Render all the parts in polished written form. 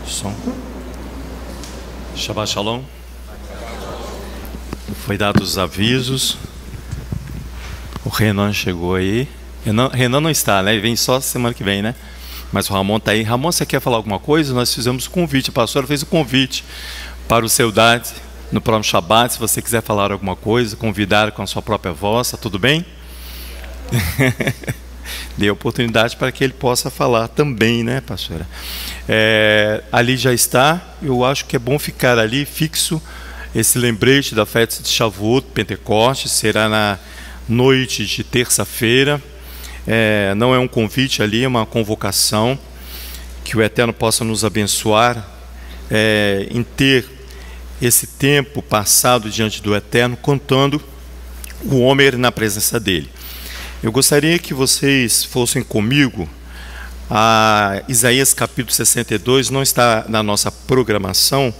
Som. Shabbat Shalom. Foi dado os avisos. O Renan chegou aí. Renan não está, né? Ele vem só semana que vem, né? Mas o Ramon está aí. Ramon, você quer falar alguma coisa? Nós fizemos o convite. A pastora fez o convite para o Seudade no próximo Shabbat. Se você quiser falar alguma coisa, convidar com a sua própria voz, tá tudo bem? Dê oportunidade para que ele possa falar também, né, pastora? Ali já está. Eu acho que é bom ficar ali fixo. Esse lembrete da festa de Shavuot, Pentecostes, será na noite de terça-feira. Não é um convite ali, é uma convocação. Que o Eterno possa nos abençoar em ter esse tempo passado diante do Eterno, contando o Homer na presença dele. Eu gostaria que vocês fossem comigo a Isaías capítulo 62, não está na nossa programação,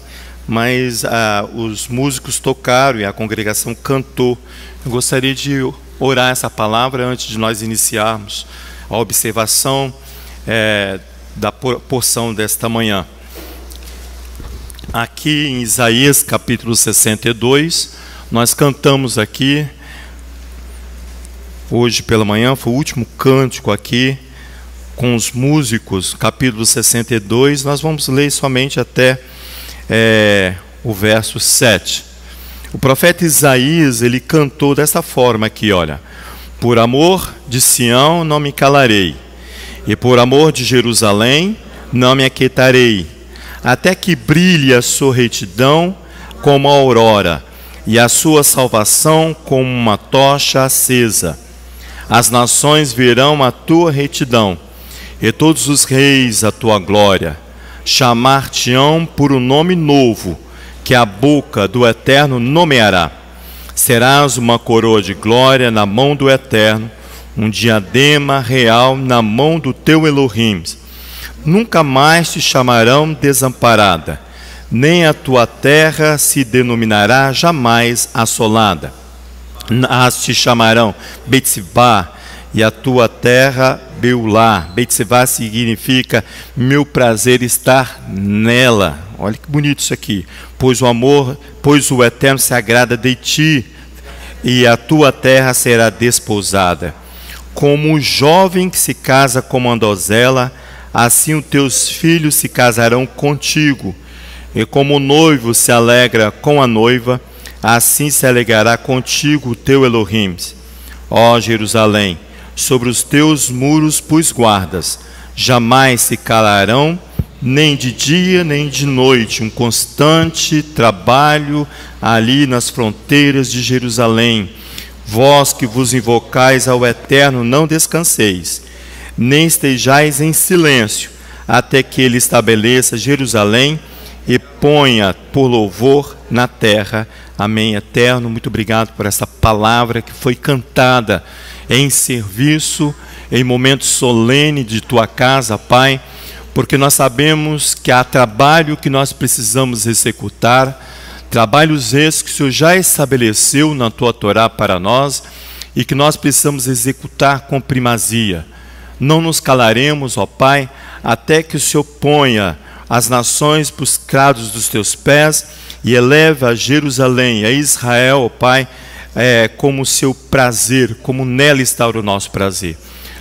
mas os músicos tocaram e a congregação cantou. Eu gostaria de orar essa palavra antes de nós iniciarmos a observação da porção desta manhã. Aqui em Isaías capítulo 62, nós cantamos aqui. Hoje pela manhã foi o último cântico aqui com os músicos, capítulo 62. Nós vamos ler somente até o verso 7. O profeta Isaías, ele cantou dessa forma aqui, olha: por amor de Sião não me calarei, e por amor de Jerusalém não me aquietarei, até que brilhe a sua retidão como a aurora, e a sua salvação como uma tocha acesa. As nações verão a tua retidão, e todos os reis a tua glória. Chamar-te-ão por um nome novo, que a boca do Eterno nomeará. Serás uma coroa de glória na mão do Eterno, um diadema real na mão do teu Elohim. Nunca mais te chamarão desamparada, nem a tua terra se denominará jamais assolada. Te chamarão Betsibá, e a tua terra Beulá. Betsibá significa meu prazer estar nela. Olha que bonito isso aqui. Pois o Eterno se agrada de ti, e a tua terra será desposada. Como o jovem que se casa com uma donzela, assim os teus filhos se casarão contigo. E como o noivo se alegra com a noiva, assim se alegrará contigo o teu Elohim. Ó Jerusalém, sobre os teus muros pus guardas, jamais se calarão, nem de dia nem de noite, um constante trabalho ali nas fronteiras de Jerusalém. Vós que vos invocais ao Eterno, não descanseis, nem estejais em silêncio, até que ele estabeleça Jerusalém e ponha por louvor na terra. Amém. Eterno, muito obrigado por essa palavra que foi cantada em serviço, em momento solene de tua casa, Pai, porque nós sabemos que há trabalho que nós precisamos executar, trabalhos esses que o Senhor já estabeleceu na tua Torá para nós e que nós precisamos executar com primazia. Não nos calaremos, ó Pai, até que o Senhor ponha as nações para os crados dos teus pés e eleva a Jerusalém, a Israel, ó Pai, como seu prazer, como nela está o nosso prazer.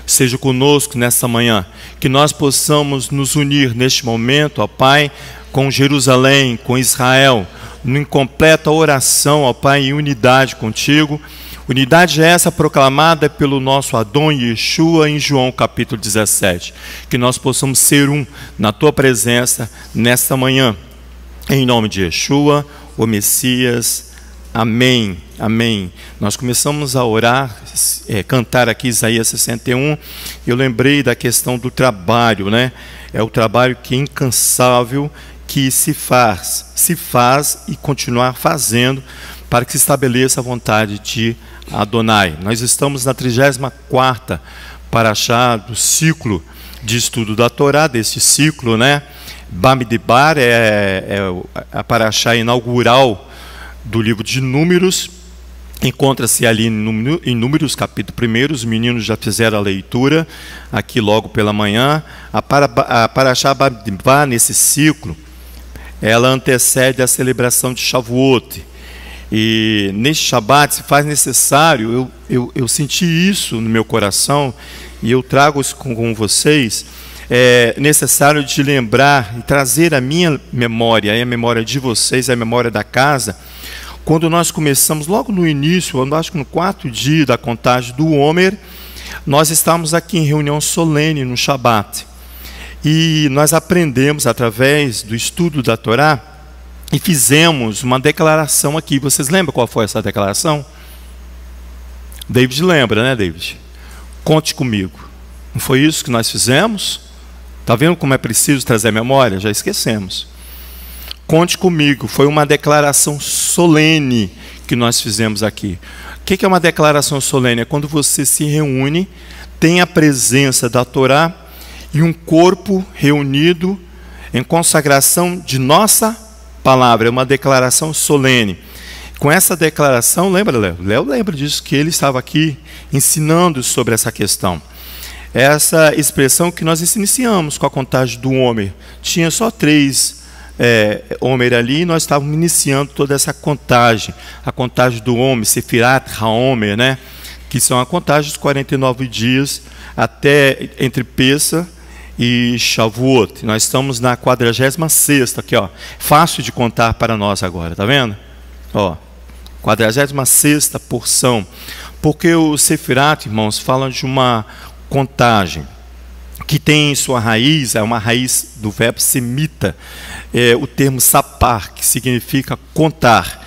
Seja conosco nesta manhã, que nós possamos nos unir neste momento, ó Pai, com Jerusalém, com Israel, em completa oração, ó Pai, em unidade contigo. Unidade é essa proclamada pelo nosso Adon Yeshua em João capítulo 17. Que nós possamos ser um na tua presença nesta manhã. Em nome de Yeshua, o Messias. Amém. Amém. Nós começamos a orar, cantar aqui Isaías 61. Eu lembrei da questão do trabalho, né? É o trabalho que é incansável, que se faz e continuar fazendo para que se estabeleça a vontade de Adonai. Nós estamos na 34ª paraxá do ciclo de estudo da Torá, desse ciclo, né? Bamidbar é a paraxá inaugural do livro de Números, encontra-se ali em Números, capítulo 1, os meninos já fizeram a leitura, aqui logo pela manhã. A Parashá Bamidbar, nesse ciclo, ela antecede a celebração de Shavuot. E neste Shabat se faz necessário, eu senti isso no meu coração, e eu trago isso com vocês, é necessário de lembrar e trazer a minha memória, a memória de vocês, a memória da casa, quando nós começamos, logo no início, eu acho que no 4º dia da contagem do Homer, nós estávamos aqui em reunião solene no Shabat. E nós aprendemos, através do estudo da Torá, e fizemos uma declaração aqui. Vocês lembram qual foi essa declaração? David lembra, né, David? Conte comigo. Não foi isso que nós fizemos? Está vendo como é preciso trazer memória? Já esquecemos. Conte comigo, foi uma declaração solene que nós fizemos aqui. O que é uma declaração solene? É quando você se reúne, tem a presença da Torá e um corpo reunido em consagração de nossa palavra. É uma declaração solene. Com essa declaração, lembra, Léo? Léo lembra disso, que ele estava aqui ensinando sobre essa questão. Essa expressão que nós iniciamos com a contagem do Homer. Tinha só 3 Homer ali, e nós estávamos iniciando toda essa contagem, a contagem do Homer, Sefirat HaOmer, né? Que são a contagem dos 49 dias até entre Pessa e Shavuot. Nós estamos na 46ª aqui, ó. Fácil de contar para nós agora, tá vendo? Ó, 46ª porção. Porque o Sefirat, irmãos, falam de uma contagem que tem em sua raiz, é uma raiz do verbo semita, o termo sapar, que significa contar.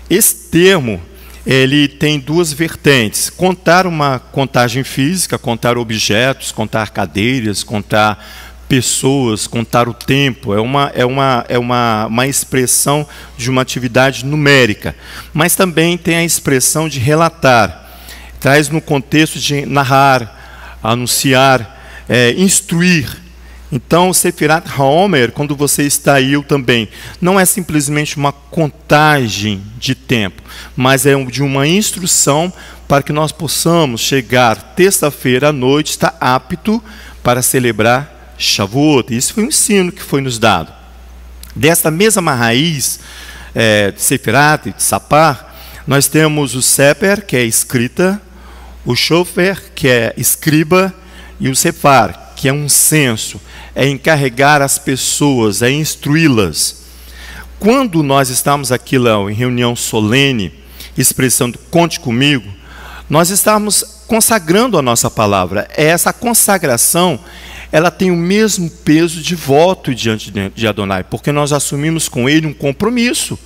Esse termo, ele tem 2 vertentes: contar uma contagem física, contar objetos, contar cadeiras, contar pessoas, contar o tempo. É uma expressão de uma atividade numérica. Mas também tem a expressão de relatar, traz no contexto de narrar, anunciar, instruir. Então, o Sefirat HaOmer, quando você está aí, eu também, não é simplesmente uma contagem de tempo, mas é de uma instrução para que nós possamos chegar terça-feira à noite, estar apto para celebrar Shavuot. Isso foi um ensino que foi nos dado. Dessa mesma raiz de Sefirat, de Sapar, nós temos o Seper, que é escrita, o Shofer, que é escriba, e o Sefar, que é um censo, é encarregar as pessoas, é instruí-las. Quando nós estamos aqui, Léo, em reunião solene, expressando conte comigo, nós estamos consagrando a nossa palavra. Essa consagração, ela tem o mesmo peso de voto diante de Adonai, porque nós assumimos com ele um compromisso.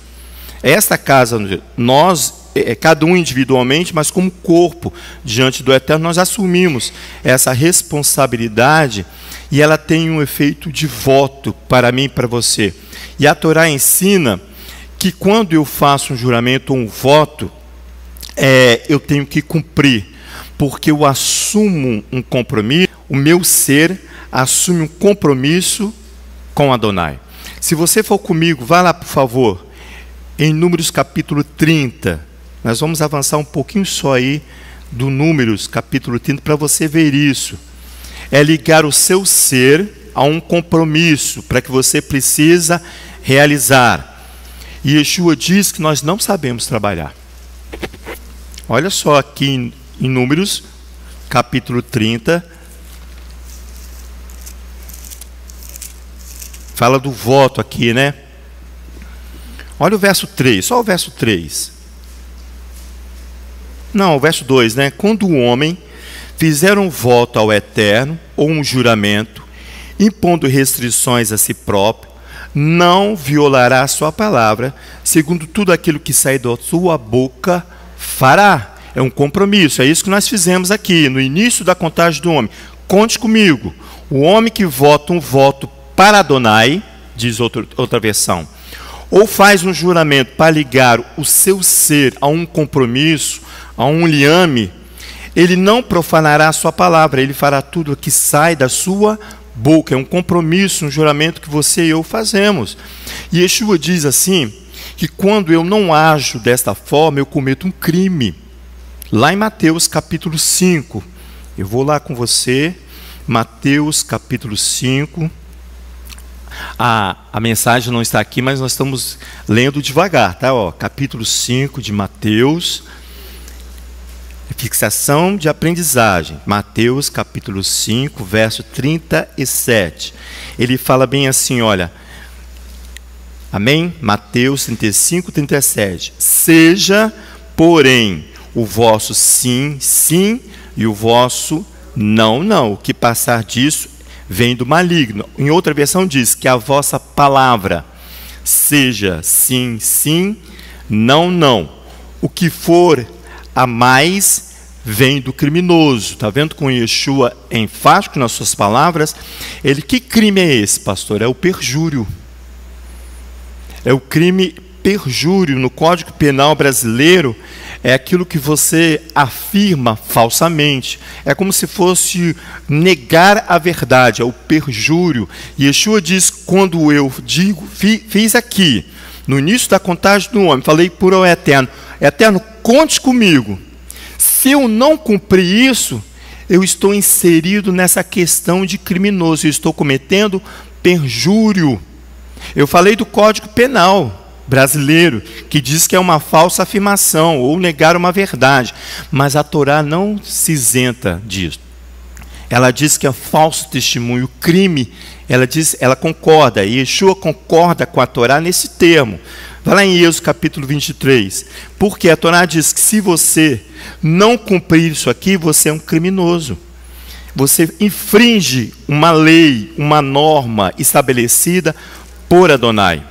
Esta casa, nós, cada um individualmente, mas como corpo, diante do Eterno, nós assumimos essa responsabilidade, e ela tem um efeito de voto para mim e para você. E a Torá ensina que quando eu faço um juramento ou um voto, eu tenho que cumprir, porque eu assumo um compromisso, o meu ser assume um compromisso com Adonai. Se você for comigo, vá lá, por favor, em Números capítulo 30, nós vamos avançar um pouquinho só aí do Números capítulo 30 para você ver isso. É ligar o seu ser a um compromisso para que você precisa realizar. E Yeshua diz que nós não sabemos trabalhar. Olha só aqui em Números capítulo 30, fala do voto aqui, né? Olha o verso 3, só o verso 3. Não, o verso 2, né? Quando o homem fizer um voto ao Eterno, ou um juramento, impondo restrições a si próprio, não violará a sua palavra, segundo tudo aquilo que sai da sua boca, fará. É um compromisso, é isso que nós fizemos aqui, no início da contagem do homem. Conte comigo, o homem que vota um voto para Adonai, diz outra versão, ou faz um juramento para ligar o seu ser a um compromisso, a um liame, ele não profanará a sua palavra, ele fará tudo o que sai da sua boca. É um compromisso, um juramento que você e eu fazemos. E Yeshua diz assim, que quando eu não ajo desta forma, eu cometo um crime. Lá em Mateus capítulo 5, eu vou lá com você, Mateus capítulo 5, a mensagem não está aqui, mas nós estamos lendo devagar, tá? Ó, capítulo 5 de Mateus, fixação de aprendizagem, Mateus capítulo 5, verso 37, ele fala bem assim, olha, amém? Mateus 35, 37, seja, porém, o vosso sim, sim, e o vosso não, não. O que passar disso vem do maligno. Em outra versão diz que a vossa palavra seja sim, sim, não, não. O que for a mais vem do criminoso. Está vendo com Yeshua enfático nas suas palavras? Que crime é esse, pastor? É o perjúrio. É o crime perjúrio. No Código Penal brasileiro, é aquilo que você afirma falsamente. É como se fosse negar a verdade, é o perjúrio. Yeshua diz, quando eu digo, fiz aqui, no início da contagem do homem, falei por o Eterno, Eterno, conte comigo. Se eu não cumprir isso, eu estou inserido nessa questão de criminoso, eu estou cometendo perjúrio. Eu falei do Código Penal brasileiro, que diz que é uma falsa afirmação, ou negar uma verdade, mas a Torá não se isenta disso. Ela diz que é falso testemunho, crime, ela concorda, e Yeshua concorda com a Torá nesse termo. Vai lá em Êxodo capítulo 23, porque a Torá diz que se você não cumprir isso aqui, você é um criminoso. Você infringe uma lei, uma norma estabelecida por Adonai.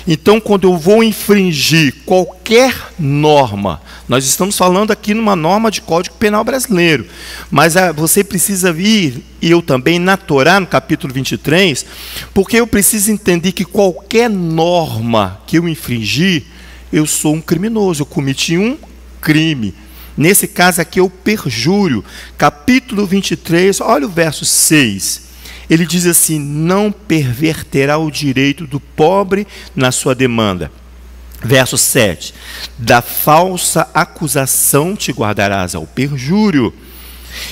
Então, quando eu vou infringir qualquer norma, nós estamos falando aqui numa norma de Código Penal brasileiro, mas você precisa vir, e eu também, na Torá, no capítulo 23, porque eu preciso entender que qualquer norma que eu infringir, eu sou um criminoso, eu cometi um crime. Nesse caso aqui é o perjúrio. Capítulo 23, olha o verso 6. Ele diz assim, não perverterá o direito do pobre na sua demanda. Verso 7, da falsa acusação te guardarás ao perjúrio,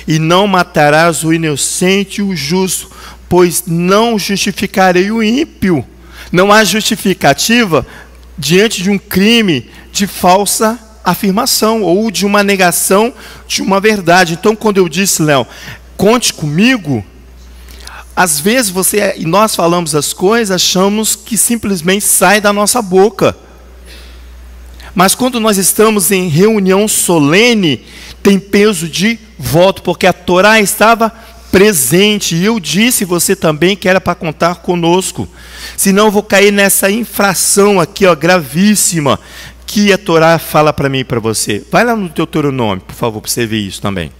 e não matarás o inocente e o justo, pois não justificarei o ímpio. Não há justificativa diante de um crime de falsa afirmação, ou de uma negação de uma verdade. Então, quando eu disse, Léo, conte comigo, às vezes nós falamos as coisas, achamos que simplesmente sai da nossa boca. Mas quando nós estamos em reunião solene, tem peso de voto, porque a Torá estava presente. E eu disse você também que era para contar conosco. Senão eu vou cair nessa infração aqui, ó, gravíssima, que a Torá fala para mim e para você. Vai lá no Deuteronômio, por favor, para você ver isso também.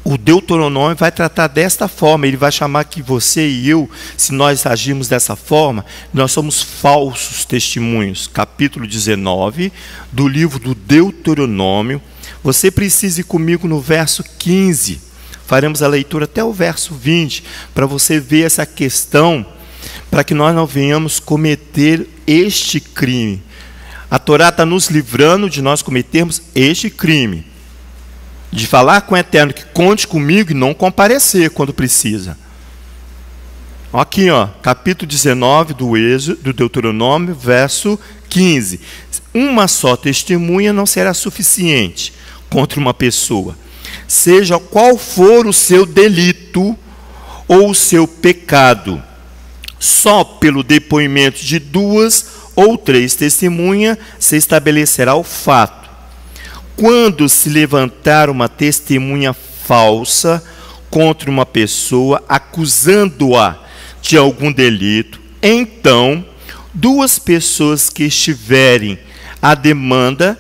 O Deuteronômio vai tratar desta forma, ele vai chamar que você e eu, se nós agirmos dessa forma, nós somos falsos testemunhos. Capítulo 19 do livro do Deuteronômio. Você precisa ir comigo no verso 15. Faremos a leitura até o verso 20, para você ver essa questão, para que nós não venhamos cometer este crime. A Torá está nos livrando de nós cometermos este crime, de falar com o Eterno que conte comigo e não comparecer quando precisa. Aqui, ó, capítulo 19 do Deuteronômio, verso 15. Uma só testemunha não será suficiente contra uma pessoa, seja qual for o seu delito ou o seu pecado. Só pelo depoimento de 2 ou 3 testemunhas se estabelecerá o fato. Quando se levantar uma testemunha falsa contra uma pessoa, acusando-a de algum delito, então 2 pessoas que estiverem à demanda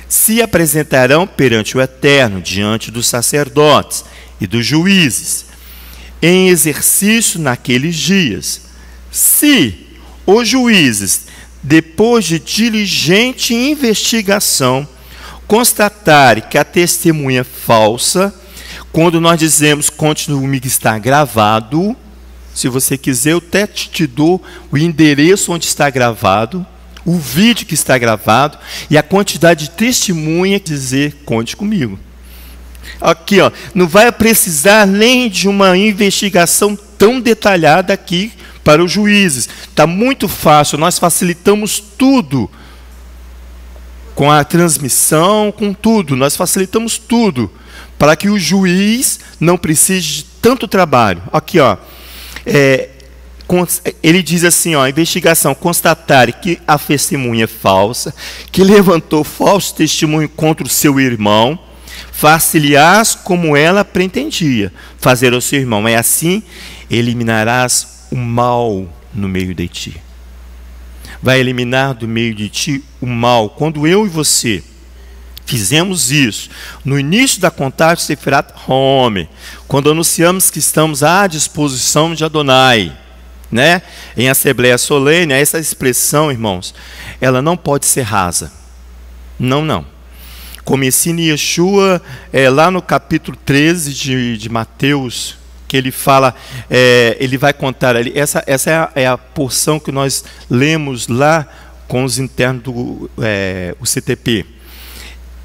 se apresentarão perante o Eterno, diante dos sacerdotes e dos juízes, em exercício naqueles dias. Se os juízes, depois de diligente investigação, constatarem que a testemunha é falsa, quando nós dizemos conte comigo está gravado, Se você quiser, eu até te dou o endereço onde está gravado, o vídeo que está gravado e a quantidade de testemunha que dizer, conte comigo. Aqui, ó, não vai precisar nem de uma investigação tão detalhada aqui para os juízes. Está muito fácil, nós facilitamos tudo. Com a transmissão, com tudo, nós facilitamos tudo. Para que o juiz não precise de tanto trabalho. Aqui, ó. Ele diz assim, ó, a investigação constatar que a testemunha é falsa, que levantou falso testemunho contra o seu irmão, far-se-lhe-ás como ela pretendia fazer ao seu irmão. É assim, eliminarás o mal no meio de ti. Vai eliminar do meio de ti o mal. Quando eu e você fizemos isso, no início da contagem Sefirat Home, quando anunciamos que estamos à disposição de Adonai, né? Em Assembleia Solene, essa expressão, irmãos, ela não pode ser rasa. Não, não. Como ensina Yeshua, lá no capítulo 13 de Mateus, que ele fala, ele vai contar ali, essa é a porção que nós lemos lá com os internos do o CTP,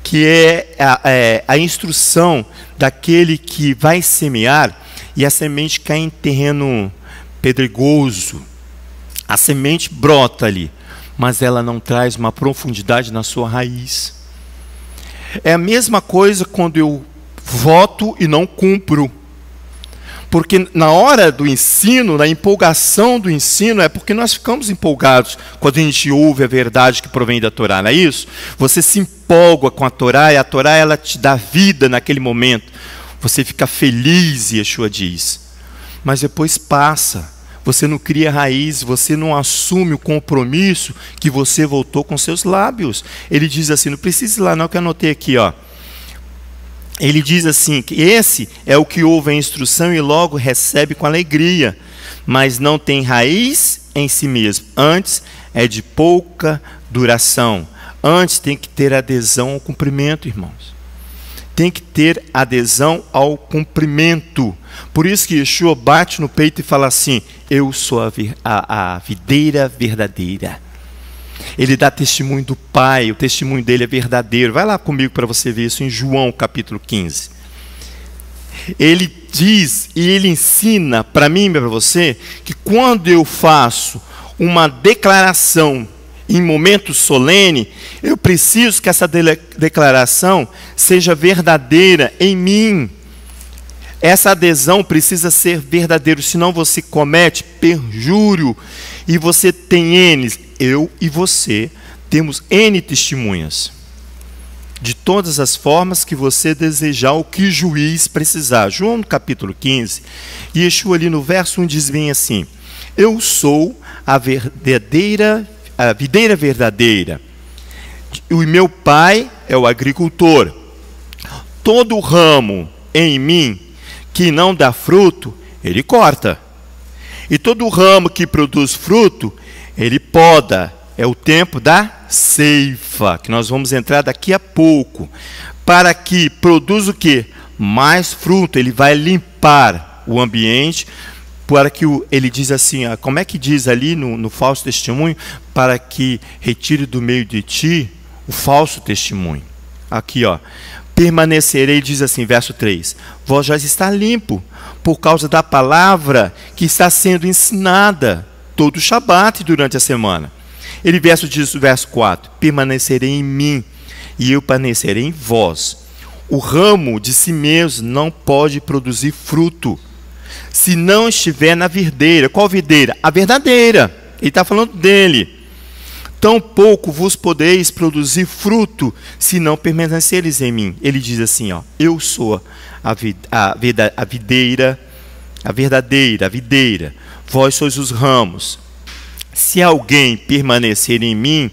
que é a instrução daquele que vai semear e a semente cai em terreno pedregoso. A semente brota ali, mas ela não traz uma profundidade na sua raiz. É a mesma coisa quando eu voto e não cumpro. Porque na hora do ensino, na empolgação do ensino, é porque nós ficamos empolgados quando a gente ouve a verdade que provém da Torá, não é isso? Você se empolga com a Torá, e a Torá ela te dá vida naquele momento. Você fica feliz, Yeshua diz. Mas depois passa. Você não cria raiz, você não assume o compromisso que você voltou com seus lábios. Ele diz assim, não precisa ir lá não, que eu anotei aqui, ó. Ele diz assim, que esse é o que ouve a instrução e logo recebe com alegria, mas não tem raiz em si mesmo. Antes é de pouca duração. Antes tem que ter adesão ao cumprimento, irmãos. Tem que ter adesão ao cumprimento. Por isso que Yeshua bate no peito e fala assim, eu sou a videira verdadeira. Ele dá testemunho do Pai, o testemunho dele é verdadeiro. Vai lá comigo para você ver isso em João capítulo 15. Ele diz e ele ensina para mim e para você que quando eu faço uma declaração em momento solene, eu preciso que essa declaração seja verdadeira em mim. Essa adesão precisa ser verdadeira, senão você comete perjúrio e você tem N. Eu e você temos N testemunhas. De todas as formas que você desejar, o que juiz precisar. João no capítulo 15, Yeshua ali no verso 1 diz bem assim, eu sou a videira verdadeira, e o meu pai é o agricultor. Todo ramo em mim que não dá fruto, ele corta. E todo ramo que produz fruto, ele poda. É o tempo da ceifa, que nós vamos entrar daqui a pouco. Para que produza o quê? Mais fruto. Ele vai limpar o ambiente, para que ele diz assim, como é que diz ali no falso testemunho? Para que retire do meio de ti o falso testemunho. Aqui, ó. Permanecerei, diz assim, verso 3, vós já está limpo, por causa da palavra que está sendo ensinada todo o Shabat durante a semana. Ele diz o verso 4, permanecerei em mim, e eu permanecerei em vós. O ramo de si mesmo não pode produzir fruto, se não estiver na videira. Qual videira? A verdadeira. Ele está falando dele. Tampouco vos podeis produzir fruto, se não permaneceres em mim. Ele diz assim, ó, eu sou a videira, a verdadeira videira, vós sois os ramos. Se alguém permanecer em mim,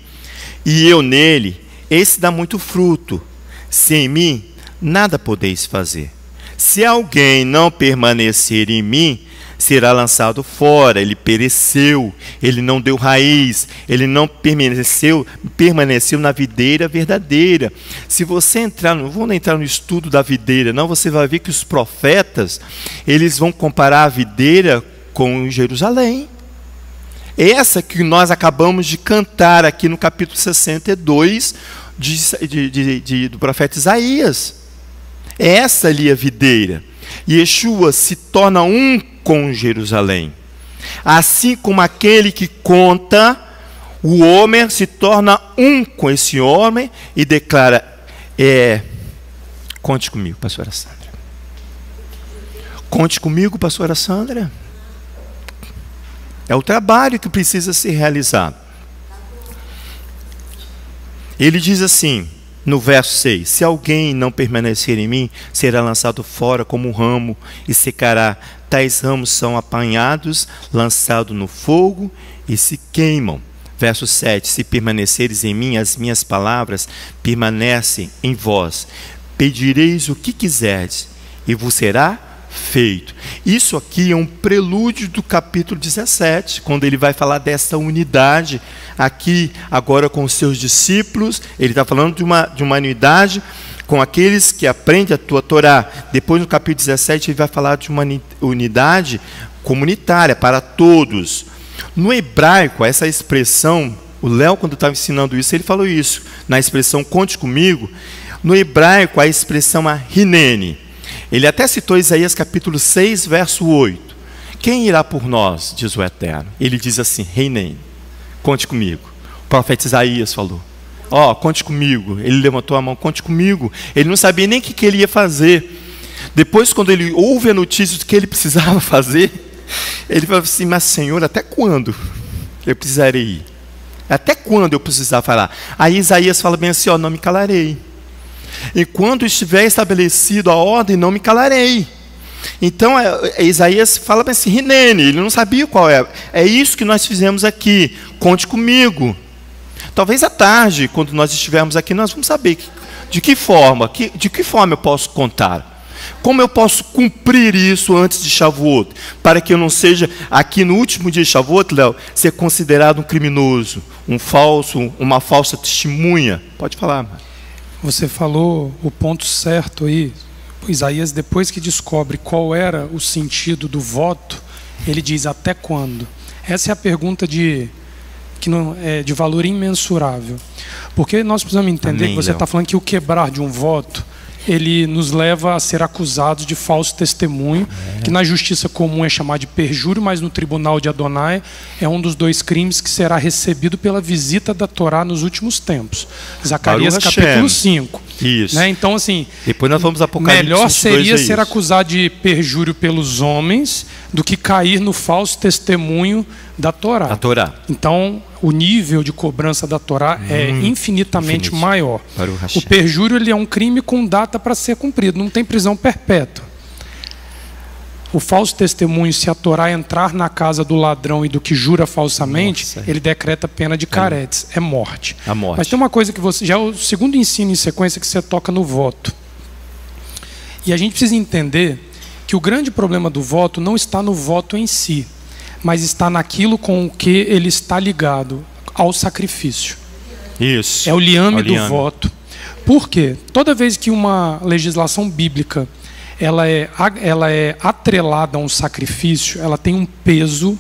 e eu nele, esse dá muito fruto. Sem mim, nada podeis fazer. Se alguém não permanecer em mim, será lançado fora, ele pereceu, ele não deu raiz, ele não permaneceu na videira verdadeira. Se você entrar, não vou entrar no estudo da videira, não, você vai ver que os profetas, eles vão comparar a videira com Jerusalém. Essa que nós acabamos de cantar aqui no capítulo 62 do profeta Isaías. Essa ali é a videira. Yeshua se torna um com Jerusalém. Assim como aquele que conta, o homem se torna um com esse homem e declara: conte comigo, pastora Sandra. Conte comigo, pastora Sandra. É o trabalho que precisa ser realizado. Ele diz assim, no verso 6: se alguém não permanecer em mim, será lançado fora como um ramo e secará. Tais ramos são apanhados, lançados no fogo e se queimam. Verso 7: se permaneceres em mim, as minhas palavras permanecem em vós. Pedireis o que quiserdes e vos será feito. Isso aqui é um prelúdio do capítulo 17, quando ele vai falar dessa unidade aqui agora com os seus discípulos. Ele está falando de uma unidade com aqueles que aprendem a tua Torá. Depois no capítulo 17 ele vai falar de uma unidade comunitária para todos. No hebraico, essa expressão, o Léo, quando estava ensinando isso, ele falou isso, na expressão conte comigo. No hebraico, a expressão é hinene. Ele até citou Isaías capítulo 6, verso 8. Quem irá por nós, diz o Eterno? Ele diz assim, hinene, conte comigo. O profeta Isaías falou, conte comigo. Ele levantou a mão, conte comigo. Ele não sabia nem o que ele ia fazer. Depois, quando ele ouve a notícia do que ele precisava fazer, ele falou assim, mas Senhor, até quando eu precisarei ir? Até quando eu precisar falar? Aí Isaías fala bem assim, não me calarei. Enquanto estiver estabelecido a ordem, não me calarei. Então, Isaías fala bem assim, hinene, ele não sabia qual é. É isso que nós fizemos aqui, conte comigo. Talvez à tarde, quando nós estivermos aqui, nós vamos saber de que forma eu posso contar. Como eu posso cumprir isso antes de Shavuot, para que eu não seja, aqui no último dia de Shavuot, Léo, ser considerado um criminoso, uma falsa testemunha? Pode falar, mano. Você falou o ponto certo aí. Isaías, depois que descobre qual era o sentido do voto, ele diz até quando? Essa é a pergunta de valor imensurável. Porque nós precisamos entender que você está falando que o quebrar de um voto, ele nos leva a ser acusados de falso testemunho, que na justiça comum é chamado de perjúrio, mas no tribunal de Adonai é um dos 2 crimes que será recebido pela visita da Torá nos últimos tempos. Zacarias capítulo 5. Isso. Né? Então, assim, depois nós vamos Apocalipse melhor seria ser acusado de perjúrio pelos homens do que cair no falso testemunho da Torá. A Torá. Então, o nível de cobrança da Torá é infinitamente maior. O perjúrio ele é um crime com data para ser cumprido, não tem prisão perpétua. O falso testemunho, se a Torá entrar na casa do ladrão e do que jura falsamente, ele decreta pena de caretes, é morte. A morte. Mas tem uma coisa que já é o segundo ensino em sequência que você toca no voto. E a gente precisa entender que o grande problema do voto não está no voto em si, mas está naquilo com o que ele está ligado, ao sacrifício. Isso. É o liame do voto. Por quê? Toda vez que uma legislação bíblica ela é atrelada a um sacrifício, ela tem um peso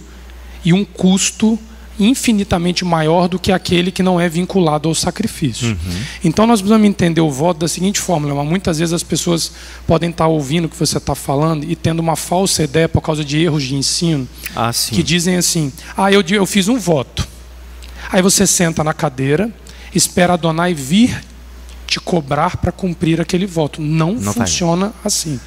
e um custo infinitamente maior do que aquele que não é vinculado ao sacrifício. Então nós precisamos entender o voto da seguinte forma, muitas vezes as pessoas podem estar ouvindo o que você está falando e tendo uma falsa ideia por causa de erros de ensino, que dizem assim, eu fiz um voto. Aí você senta na cadeira, espera Adonai vir te cobrar para cumprir aquele voto. Não funciona assim.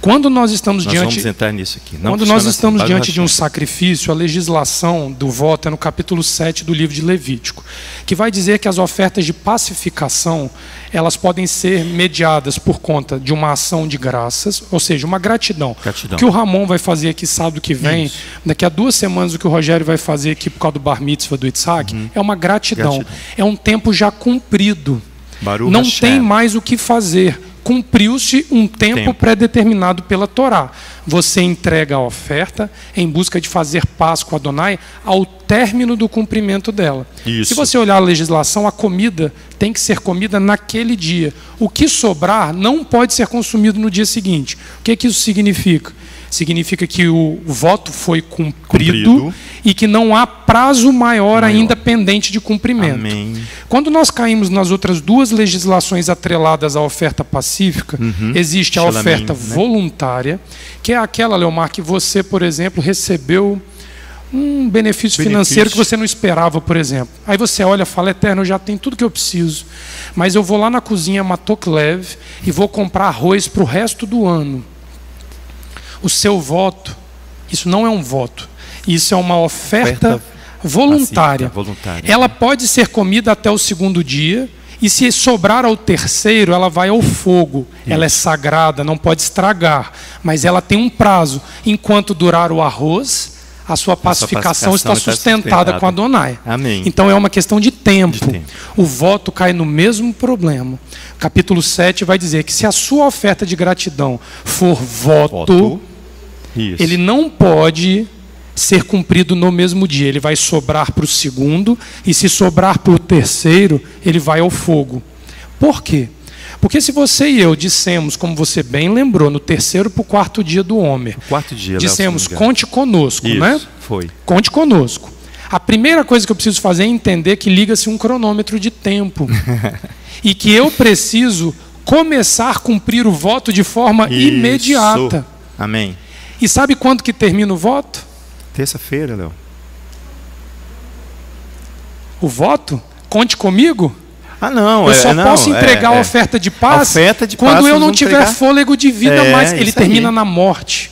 Quando nós estamos vamos entrar nisso aqui. Quando nós estamos diante de um sacrifício, a legislação do voto é no capítulo 7 do livro de Levítico, que vai dizer que as ofertas de pacificação, elas podem ser mediadas por conta de uma ação de graças, ou seja, uma gratidão. O que o Ramon vai fazer aqui sábado que vem, daqui a 2 semanas o que o Rogério vai fazer aqui por causa do Bar Mitzvah do Itzhak, é uma gratidão. É um tempo já cumprido. Não tem mais o que fazer. Cumpriu-se um tempo pré-determinado pela Torá. Você entrega a oferta em busca de fazer paz com Adonai ao término do cumprimento dela. Se você olhar a legislação, a comida tem que ser comida naquele dia. O que sobrar não pode ser consumido no dia seguinte. O que isso significa? significa que o voto foi cumprido e que não há prazo maior ainda pendente de cumprimento. Amém. Quando nós caímos nas outras duas legislações atreladas à oferta pacífica, existe a oferta voluntária, que é aquela, Leomar, que você, por exemplo, recebeu um benefício financeiro que você não esperava, por exemplo. Aí você olha e fala, Eterno, eu já tenho tudo que eu preciso, mas eu vou lá na cozinha Matoklev e vou comprar arroz para o resto do ano. O seu voto, isso não é um voto, isso é uma oferta voluntária. Ela pode ser comida até o segundo dia, e se sobrar ao terceiro, ela vai ao fogo. Ela é sagrada, não pode estragar, mas ela tem um prazo. Enquanto durar o arroz, a sua pacificação está sustentada com Adonai. Amém. Então é uma questão de tempo. O voto cai no mesmo problema. Capítulo 7 vai dizer que se a sua oferta de gratidão for voto, ele não pode ser cumprido no mesmo dia. Ele vai sobrar para o segundo, e se sobrar para o terceiro, ele vai ao fogo. Por quê? Porque se você e eu dissemos, como você bem lembrou, no terceiro para o quarto dia do Homer, dissemos, conte conosco, né? Foi. Conte conosco. A primeira coisa que eu preciso fazer é entender que liga-se um cronômetro de tempo. E que eu preciso começar a cumprir o voto de forma imediata. Amém. E sabe quando que termina o voto? Terça-feira, Léo. O voto? Conte comigo? Ah, não. Eu só posso entregar a oferta de paz quando eu não tiver fôlego de vida mais. Ele termina na morte.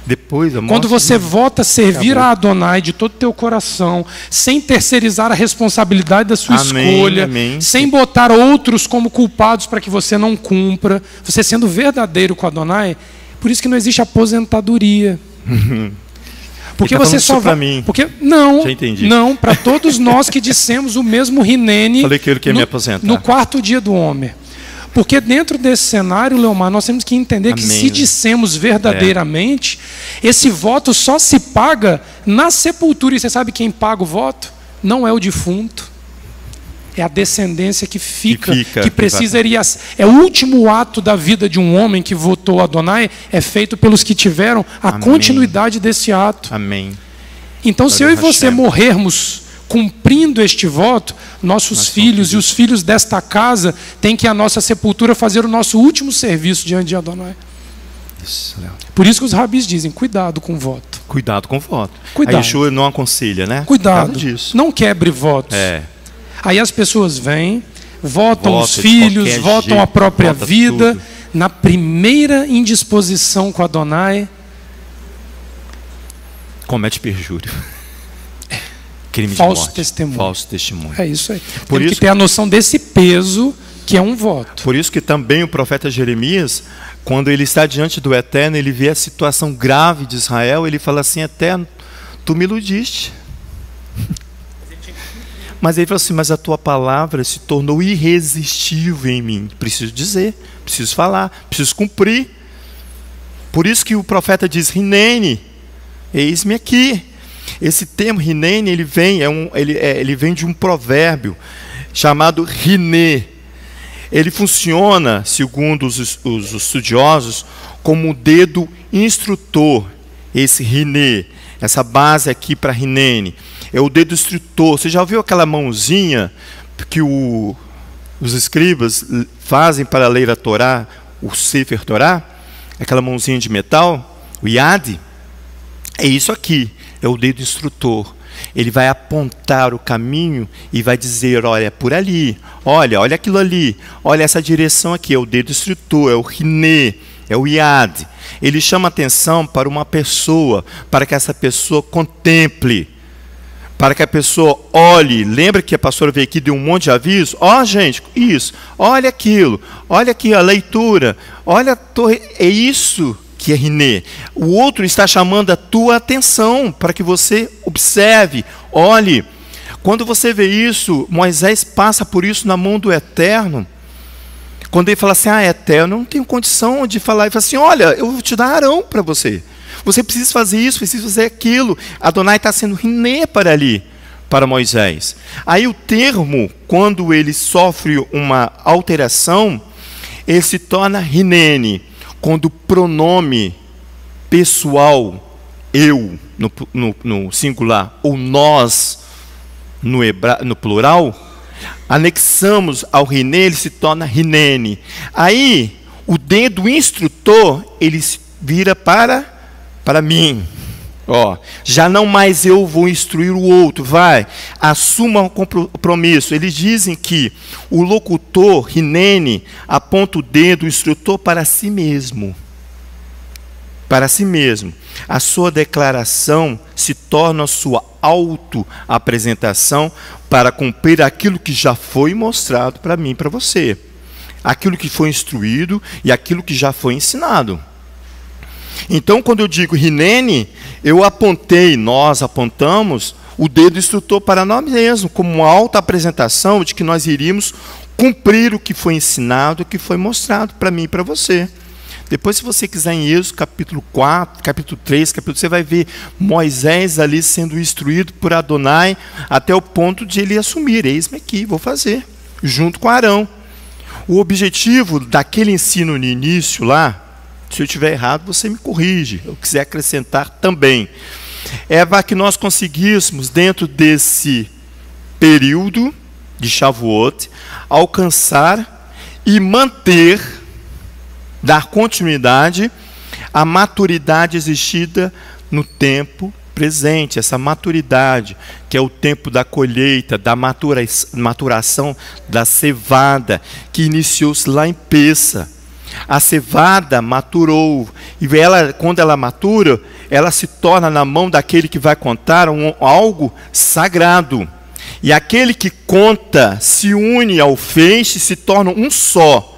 Depois da morte. Quando você vota servir a Adonai de todo o teu coração, sem terceirizar a responsabilidade da sua escolha, sem botar outros como culpados para que você não cumpra, você sendo verdadeiro com Adonai, por isso que não existe aposentadoria. Porque você só vai. Porque não, para todos nós que dissemos o mesmo Hinene no quarto dia do Homer. Porque dentro desse cenário, Leomar, nós temos que entender que se dissemos verdadeiramente, esse voto só se paga na sepultura. E você sabe quem paga o voto? Não é o defunto. É a descendência que precisaria. É o último ato da vida de um homem que votou Adonai, é feito pelos que tiveram a continuidade desse ato. Amém. Então, se eu e você morrermos cumprindo este voto, nossos filhos e os filhos desta casa têm que, à nossa sepultura, fazer o nosso último serviço diante de Adonai. Por isso que os rabis dizem, cuidado com o voto. Cuidado com o voto. Cuidado. A Yeshua não aconselha, né? Cuidado disso. Não quebre votos. Aí as pessoas vêm, votam os filhos, votam a própria vida. Tudo. Na primeira indisposição com Adonai, comete perjúrio. Crime de falso morte. Testemunho. Falso testemunho. É isso aí. Tem que ter a noção desse peso que é um voto. Por isso que também o profeta Jeremias, quando ele está diante do Eterno, ele vê a situação grave de Israel, ele fala assim, Eterno, tu me iludiste. Mas ele falou assim, mas a tua palavra se tornou irresistível em mim. Preciso dizer, preciso falar, preciso cumprir. Por isso que o profeta diz, Hinene, eis-me aqui. Esse termo Hinene, ele vem de um provérbio chamado Hiné. Ele funciona, segundo os estudiosos, como um dedo instrutor. Esse Hiné, essa base aqui para Hinene, é o dedo instrutor. Você já ouviu aquela mãozinha que os escribas fazem para ler a Torá, o Sefer Torá? Aquela mãozinha de metal, o Yad? É isso aqui, é o dedo instrutor. Ele vai apontar o caminho e vai dizer, olha, por ali, olha aquilo ali, olha essa direção aqui, é o dedo instrutor, é o Hiné, é o Yad. Ele chama atenção para uma pessoa, para que essa pessoa contemple, para que a pessoa olhe. Lembra que a pastora veio aqui e deu um monte de aviso? Gente, isso, olha aquilo, olha aqui a leitura, olha a torre, é isso que é Hiné. O outro está chamando a tua atenção para que você observe, olhe. Quando você vê isso, Moisés passa por isso na mão do Eterno. Quando ele fala assim, Eterno, eu não tenho condição de falar. Ele fala assim, olha, eu vou te dar Arão para você. Você precisa fazer isso, precisa fazer aquilo. Adonai está sendo Hiné para ali, para Moisés. Aí o termo, quando ele sofre uma alteração, ele se torna Hinene. Quando o pronome pessoal, eu, no singular, ou nós, no plural, anexamos ao Rinene, ele se torna Rinene. Aí, o dedo instrutor, ele se vira para mim. Ó, já não mais eu vou instruir o outro, vai, assuma um compromisso. Eles dizem que o locutor, Rinene, aponta o dedo, o instrutor, para si mesmo. Para si mesmo. A sua declaração se torna a sua auto-apresentação para cumprir aquilo que já foi mostrado para mim e para você. Aquilo que foi instruído e aquilo que já foi ensinado. Então, quando eu digo Rinene, nós apontamos o dedo instrutor para nós mesmos, como uma auto-apresentação de que nós iríamos cumprir o que foi ensinado, o que foi mostrado para mim e para você. Depois, se você quiser, em Êxodo, capítulo 4, capítulo 3, você vai ver Moisés ali sendo instruído por Adonai, até o ponto de ele assumir, eis-me aqui, vou fazer, junto com Arão. O objetivo daquele ensino no início lá, se eu estiver errado, você me corrige, eu quiser acrescentar também, é para que nós conseguíssemos, dentro desse período de Shavuot, alcançar e manter, dar continuidade à maturidade exigida no tempo presente, essa maturidade, que é o tempo da colheita, da maturação da cevada, que iniciou-se lá em Pessa. A cevada maturou, e quando ela matura, ela se torna na mão daquele que vai contar algo sagrado. E aquele que conta se une ao feixe, se torna um só.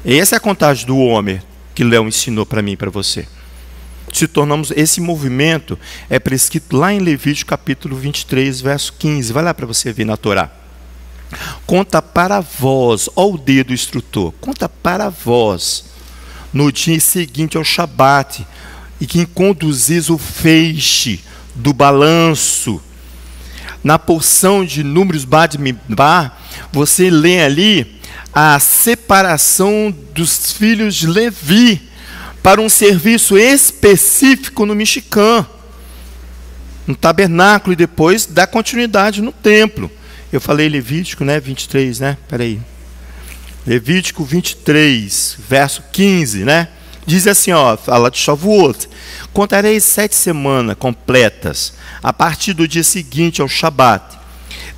Essa é a contagem do Homer que Léo ensinou para mim e para você. Esse movimento é prescrito lá em Levítico capítulo 23, verso 15. Vai lá para você ver na Torá. Conta para vós, ó o dedo instrutor, conta para vós, no dia seguinte ao Shabat, e que conduzis o feixe do balanço. Na porção de Números Bad-Midbar, você lê ali a separação dos filhos de Levi para um serviço específico no Mishkan, no tabernáculo, e depois dá continuidade no templo. Eu falei Levítico, né? 23, né? Peraí. Levítico 23, verso 15, né? Diz assim, ó, fala de Shavuot. Contarei 7 semanas completas, a partir do dia seguinte ao Shabat,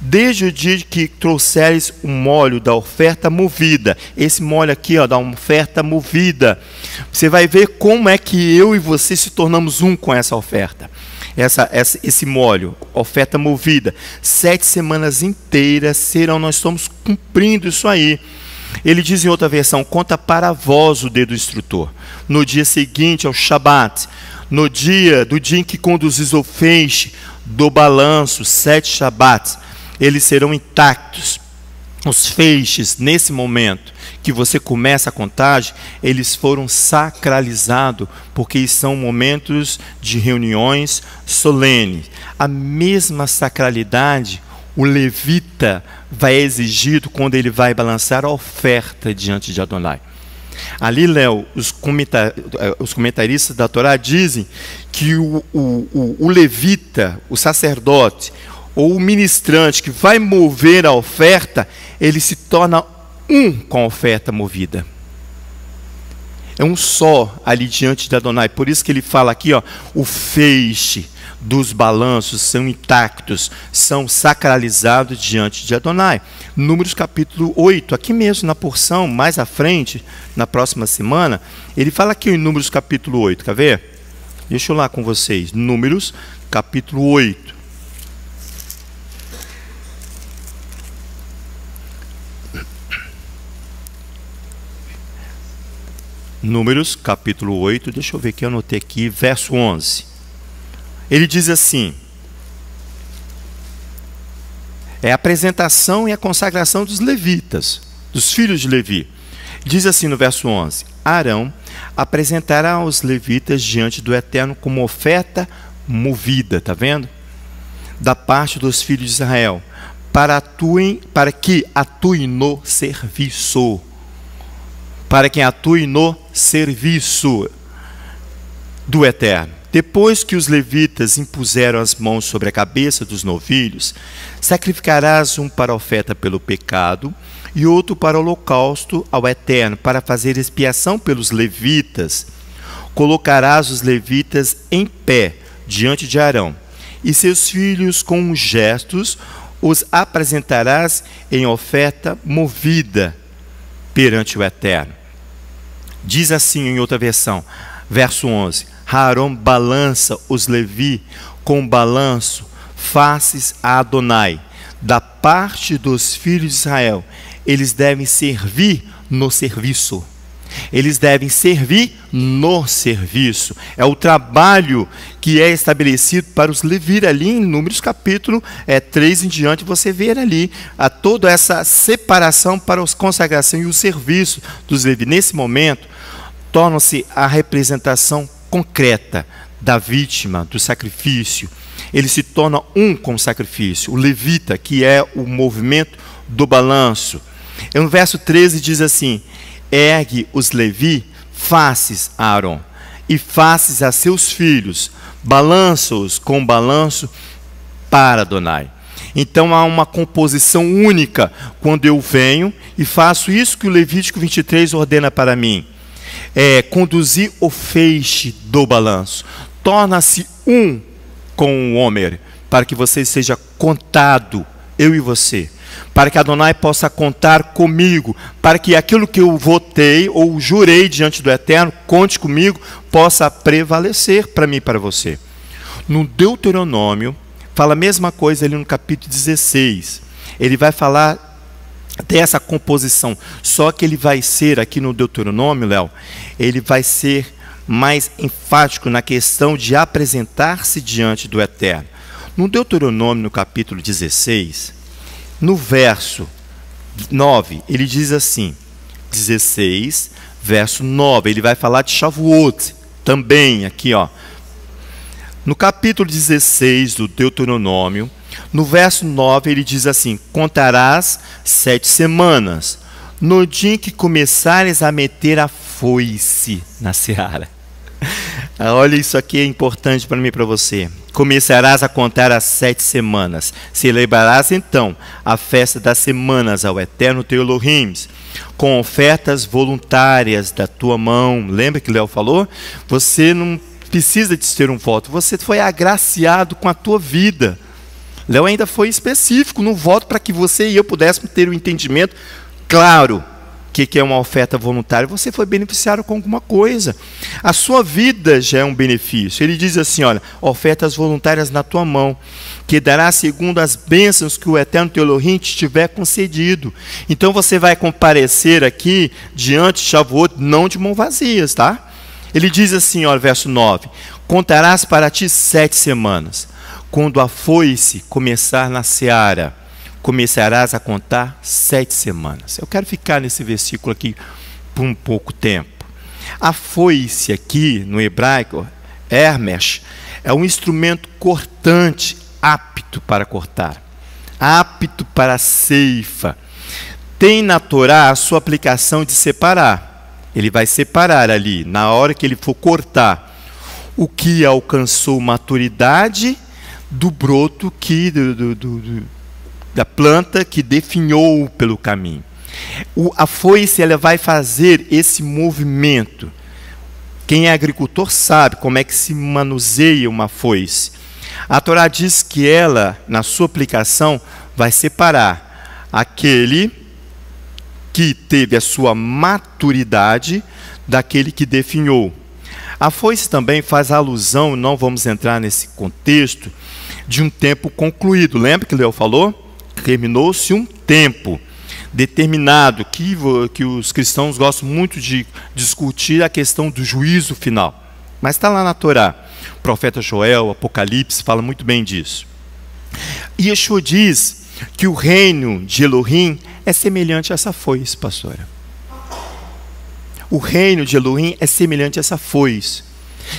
desde o dia que trouxeres o molho da oferta movida. Esse molho aqui, ó, da oferta movida. Você vai ver como é que eu e você se tornamos um com essa oferta. Esse molho, oferta movida, 7 semanas inteiras nós estamos cumprindo isso aí. Ele diz em outra versão, conta para vós o dedo instrutor. No dia seguinte ao Shabat, do dia em que conduzis o feixe do balanço, 7 Shabats, eles serão intactos. Os feixes, nesse momento que você começa a contagem, eles foram sacralizados, porque são momentos de reuniões solenes. A mesma sacralidade o levita vai exigir quando ele vai balançar a oferta diante de Adonai. Ali, Léo, os comentaristas da Torá dizem que o levita, o sacerdote, ou o ministrante que vai mover a oferta, ele se torna um com a oferta movida. É um só ali diante de Adonai. Por isso que ele fala aqui, ó, o feixe dos balanços são intactos, são sacralizados diante de Adonai. Números capítulo 8, aqui mesmo na porção, mais à frente, na próxima semana, ele fala aqui em Números capítulo 8, quer ver? Deixa eu lá com vocês, Números capítulo 8. Números, capítulo 8, deixa eu ver que eu anotei aqui, verso 11. Ele diz assim, é a apresentação e a consagração dos levitas, dos filhos de Levi. Diz assim no verso 11, Arão apresentará os levitas diante do Eterno como oferta movida, está vendo? Da parte dos filhos de Israel, para que atuem no serviço. Para quem atue no serviço. do Eterno. Depois que os levitas impuseram as mãos sobre a cabeça dos novilhos, sacrificarás um para a oferta pelo pecado e outro para o holocausto ao Eterno, para fazer expiação pelos levitas. Colocarás os levitas em pé diante de Arão, e seus filhos com gestos os apresentarás em oferta movida perante o Eterno. Diz assim em outra versão, verso 11: Arão balança os Levi com balanço, faces a Adonai. Da parte dos filhos de Israel, eles devem servir no serviço. Eles devem servir no serviço. É o trabalho que é estabelecido para os levitas ali em Números capítulo 3 em diante. Você vê ali toda essa separação para a consagração e o serviço dos levitas. Nesse momento, torna-se a representação concreta da vítima, do sacrifício. Ele se torna um com o sacrifício. O levita, que é o movimento do balanço. No verso 13 diz assim: ergue os Levi faces a Arão e faces a seus filhos, balança-os com balanço para Adonai. Então há uma composição única quando eu venho e faço isso que o Levítico 23 ordena para mim. Conduzir o feixe do balanço. Torna-se um com o Homer, para que você seja contado, eu e você. Para que Adonai possa contar comigo, para que aquilo que eu votei ou jurei diante do Eterno, conte comigo, possa prevalecer para mim e para você. No Deuteronômio, fala a mesma coisa ali no capítulo 16. Ele vai falar dessa composição, só que ele vai ser, aqui no Deuteronômio, Léo, ele vai ser mais enfático na questão de apresentar-se diante do Eterno. No Deuteronômio, no capítulo 16, no verso 9, ele diz assim, 16, verso 9, ele vai falar de Shavuot, também aqui, ó. No capítulo 16 do Deuteronômio, no verso 9, ele diz assim: contarás 7 semanas, no dia em que começares a meter a foice na seara. Olha, isso aqui é importante para mim e para você. Começarás a contar as 7 semanas. Celebrarás então a festa das semanas ao Eterno teu Elohim, com ofertas voluntárias da tua mão. Lembra que Léo falou? Você não precisa de ter um voto, você foi agraciado com a tua vida. Léo ainda foi específico no voto para que você e eu pudéssemos ter um entendimento claro que é uma oferta voluntária. Você foi beneficiado com alguma coisa. A sua vida já é um benefício. Ele diz assim, olha, ofertas voluntárias na tua mão, que dará segundo as bênçãos que o Eterno teu Elohim te tiver concedido. Então você vai comparecer aqui diante de Shavuot, não de mãos vazias, tá? Ele diz assim, olha, verso 9, contarás para ti 7 semanas. Quando a foice começar na seara, começarás a contar 7 semanas. Eu quero ficar nesse versículo aqui por um pouco tempo. A foice aqui, no hebraico, hermes, é um instrumento cortante, apto para cortar, apto para a ceifa. Tem na Torá a sua aplicação de separar. Ele vai separar ali, na hora que ele for cortar, o que alcançou maturidade do broto da planta que definhou pelo caminho. A foice, ela vai fazer esse movimento. Quem é agricultor sabe como é que se manuseia uma foice. A Torá diz que ela, na sua aplicação, vai separar aquele que teve a sua maturidade daquele que definhou. A foice também faz alusão, não vamos entrar nesse contexto, de um tempo concluído. Lembra que Léo falou? Terminou-se um tempo determinado, que os cristãos gostam muito de discutir a questão do juízo final. Mas está lá na Torá. O profeta Joel, Apocalipse, fala muito bem disso. E Yeshua diz que o reino de Elohim é semelhante a essa foice, pastora. O reino de Elohim é semelhante a essa foice,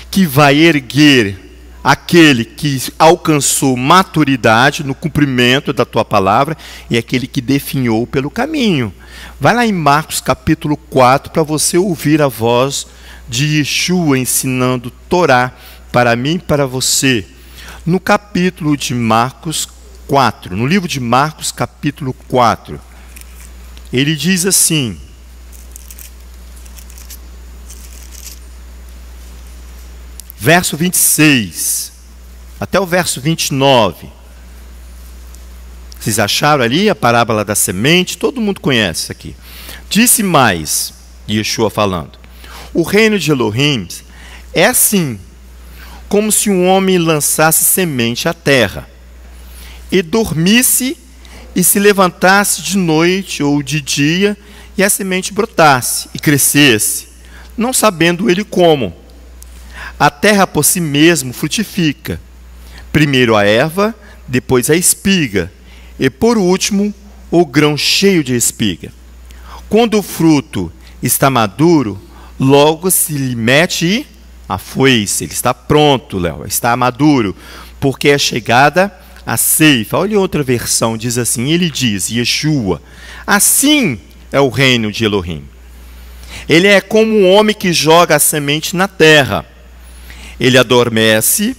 que vai erguer aquele que alcançou maturidade no cumprimento da tua palavra e aquele que definhou pelo caminho. Vai lá em Marcos capítulo 4 para você ouvir a voz de Yeshua ensinando Torá para mim e para você, no capítulo de Marcos 4, no livro de Marcos, capítulo 4. Ele diz assim: verso 26, até o verso 29. Vocês acharam ali a parábola da semente? Todo mundo conhece isso aqui. Disse mais, Yeshua falando: o reino de Elohim é assim, como se um homem lançasse semente à terra, e dormisse e se levantasse de noite ou de dia, e a semente brotasse e crescesse, não sabendo ele como. A terra por si mesmo frutifica, primeiro a erva, depois a espiga, e por último o grão cheio de espiga. Quando o fruto está maduro, logo se lhe mete a foice. Ele está pronto, Léo, está maduro, porque é chegada a ceifa. Olha outra versão, diz assim, ele diz, Yeshua: assim é o reino de Elohim. Ele é como um homem que joga a semente na terra. Ele adormece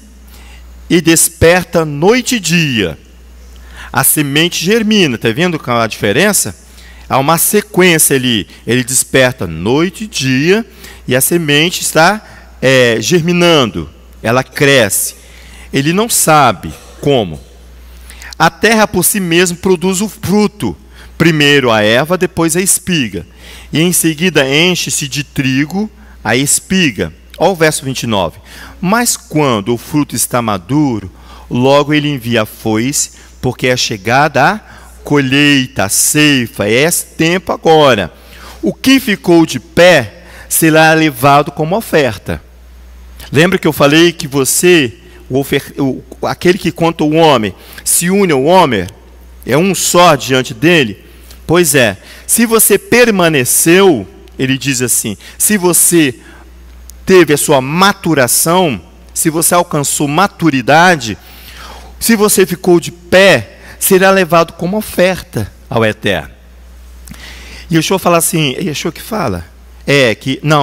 e desperta noite e dia. A semente germina. Está vendo a diferença? Há uma sequência ali. Ele desperta noite e dia e a semente está germinando. Ela cresce. Ele não sabe como. A terra por si mesma produz o fruto. Primeiro a erva, depois a espiga. E em seguida enche-se de trigo a espiga. Olha o verso 29. Mas quando o fruto está maduro, logo ele envia a foice, porque é chegada a colheita, a ceifa. É esse tempo agora. O que ficou de pé será levado como oferta. Lembra que eu falei que você, aquele que conta o homem, se une ao homem, é um só diante dele? Pois é, se você permaneceu, ele diz assim, se você teve a sua maturação, se você alcançou maturidade, se você ficou de pé, será levado como oferta ao Eterno. E Yeshua fala assim, é Yeshua que fala?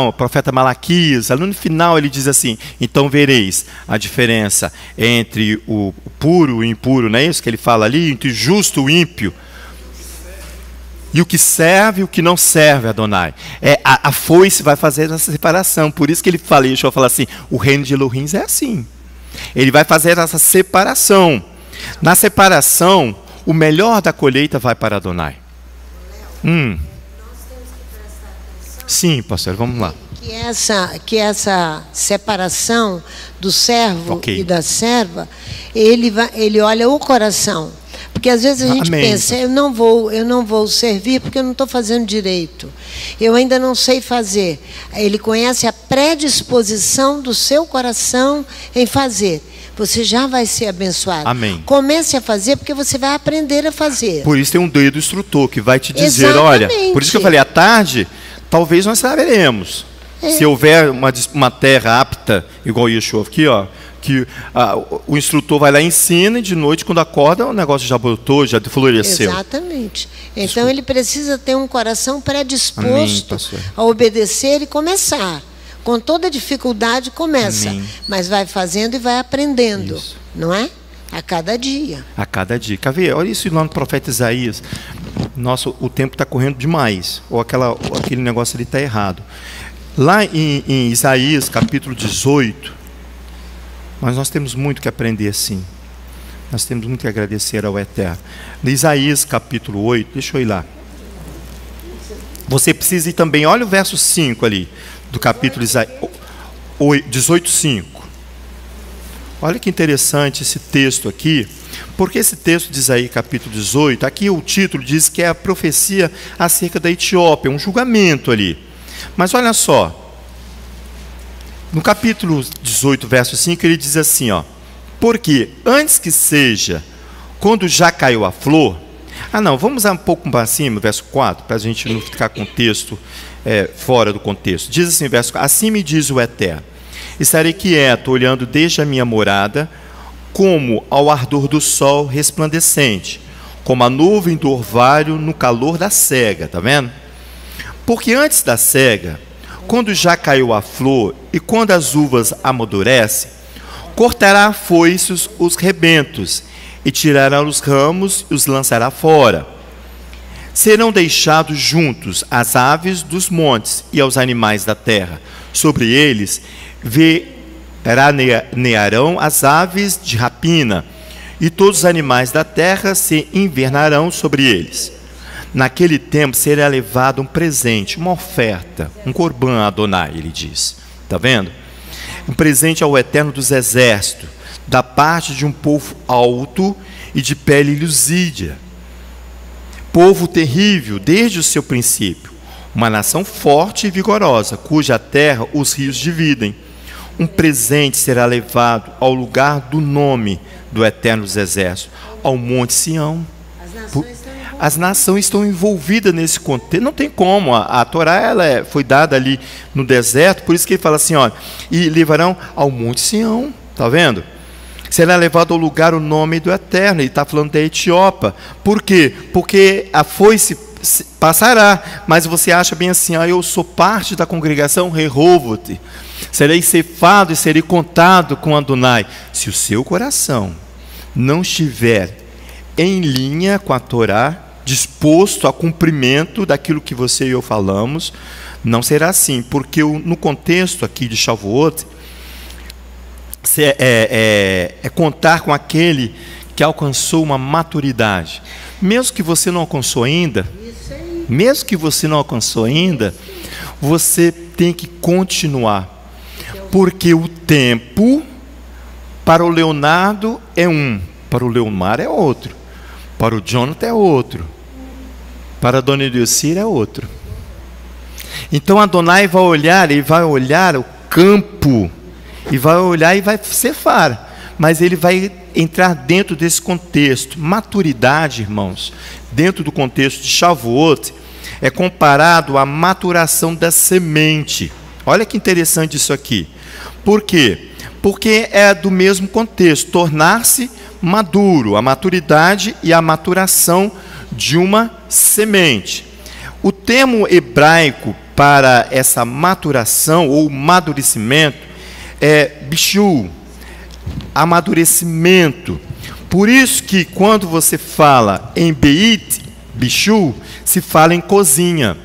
O profeta Malaquias, no final ele diz assim, então vereis a diferença entre o puro e o impuro, não é isso que ele fala ali? Entre o justo e o ímpio. E o que serve e o que não serve, Adonai. A foice vai fazer essa separação. Por isso que ele fala, Yeshua fala assim, o reino de Elohim é assim. Ele vai fazer essa separação. Na separação, o melhor da colheita vai para Adonai. Sim, pastor, vamos lá. Que essa separação do servo e da serva, ele olha o coração. Porque às vezes a gente pensa, eu não vou servir porque eu não estou fazendo direito. Eu ainda não sei fazer. Ele conhece a predisposição do seu coração em fazer. Você já vai ser abençoado. Amém. Comece a fazer porque você vai aprender a fazer. Por isso tem um dedo instrutor que vai te dizer, olha, por isso que eu falei, à tarde, talvez nós saberemos. Se houver uma terra apta, igual Yeshua aqui, ó, que o instrutor vai lá e ensina, e de noite, quando acorda, o negócio já brotou, já floresceu. Exatamente. Então, ele precisa ter um coração predisposto a obedecer e começar. Com toda dificuldade, começa. Mas vai fazendo e vai aprendendo. Isso. Não é? A cada dia. A cada dia. Quer ver? Olha isso lá no profeta Isaías. Nossa, o tempo está correndo demais. Ou aquele negócio ali está errado. Lá em Isaías, capítulo 18, mas nós temos muito que aprender assim. Nós temos muito que agradecer ao Eterno. Em Isaías, capítulo 8, deixa eu ir lá. Você precisa ir também, olha o verso 5 ali, do capítulo 18, 5. Olha que interessante esse texto aqui, porque esse texto de Isaías, capítulo 18, aqui o título diz que é a profecia acerca da Etiópia, um julgamento ali. Mas olha só, no capítulo 18, verso 5, ele diz assim, ó, porque antes que seja, quando já caiu a flor, vamos um pouco para cima, verso 4, para a gente não ficar com o texto fora do contexto. Diz assim, verso 4, assim me diz o Eterno, estarei quieto, olhando desde a minha morada, como ao ardor do sol resplandecente, como a nuvem do orvalho no calor da cega, está vendo? Porque antes da cega, quando já caiu a flor e quando as uvas amadurecem, cortará a foice os rebentos e tirará os ramos e os lançará fora. Serão deixados juntos as aves dos montes e aos animais da terra. Sobre eles veranearão as aves de rapina, e todos os animais da terra se invernarão sobre eles. Naquele tempo será levado um presente, uma oferta, um corban a Adonai, ele diz. Está vendo? Um presente ao Eterno dos Exércitos, da parte de um povo alto e de pele luzídia. Povo terrível desde o seu princípio. Uma nação forte e vigorosa, cuja terra os rios dividem. Um presente será levado ao lugar do nome do Eterno dos Exércitos, ao Monte Sião. As nações estão envolvidas nesse contexto. Não tem como. A Torá foi dada ali no deserto, por isso que ele fala assim, olha, e levarão ao Monte Sião. Está vendo? Será levado ao lugar o nome do Eterno. Ele está falando da Etiópia. Por quê? Porque a foice passará, mas você acha bem assim, eu sou parte da congregação Rehovot, serei ceifado e serei contado com Adonai. Se o seu coração não estiver em linha com a Torá, disposto a cumprimento daquilo que você e eu falamos, não será assim, porque no contexto aqui de Shavuot, é contar com aquele que alcançou uma maturidade. Mesmo que você não alcançou ainda, você tem que continuar. Porque o tempo para o Leonardo é um, para o Leomar é outro, para o Jonathan é outro, para a Dona Edilcira é outro. Então Adonai vai olhar, ele vai olhar o campo, e vai olhar e vai cefar, mas ele vai entrar dentro desse contexto. Maturidade, irmãos, dentro do contexto de Shavuot, é comparado à maturação da semente. Olha que interessante isso aqui. Por quê? Porque é do mesmo contexto, tornar-se maduro, a maturidade e a maturação de uma semente. O termo hebraico para essa maturação ou amadurecimento é bishu, amadurecimento. Por isso que quando você fala em beit, bishu, se fala em cozinha,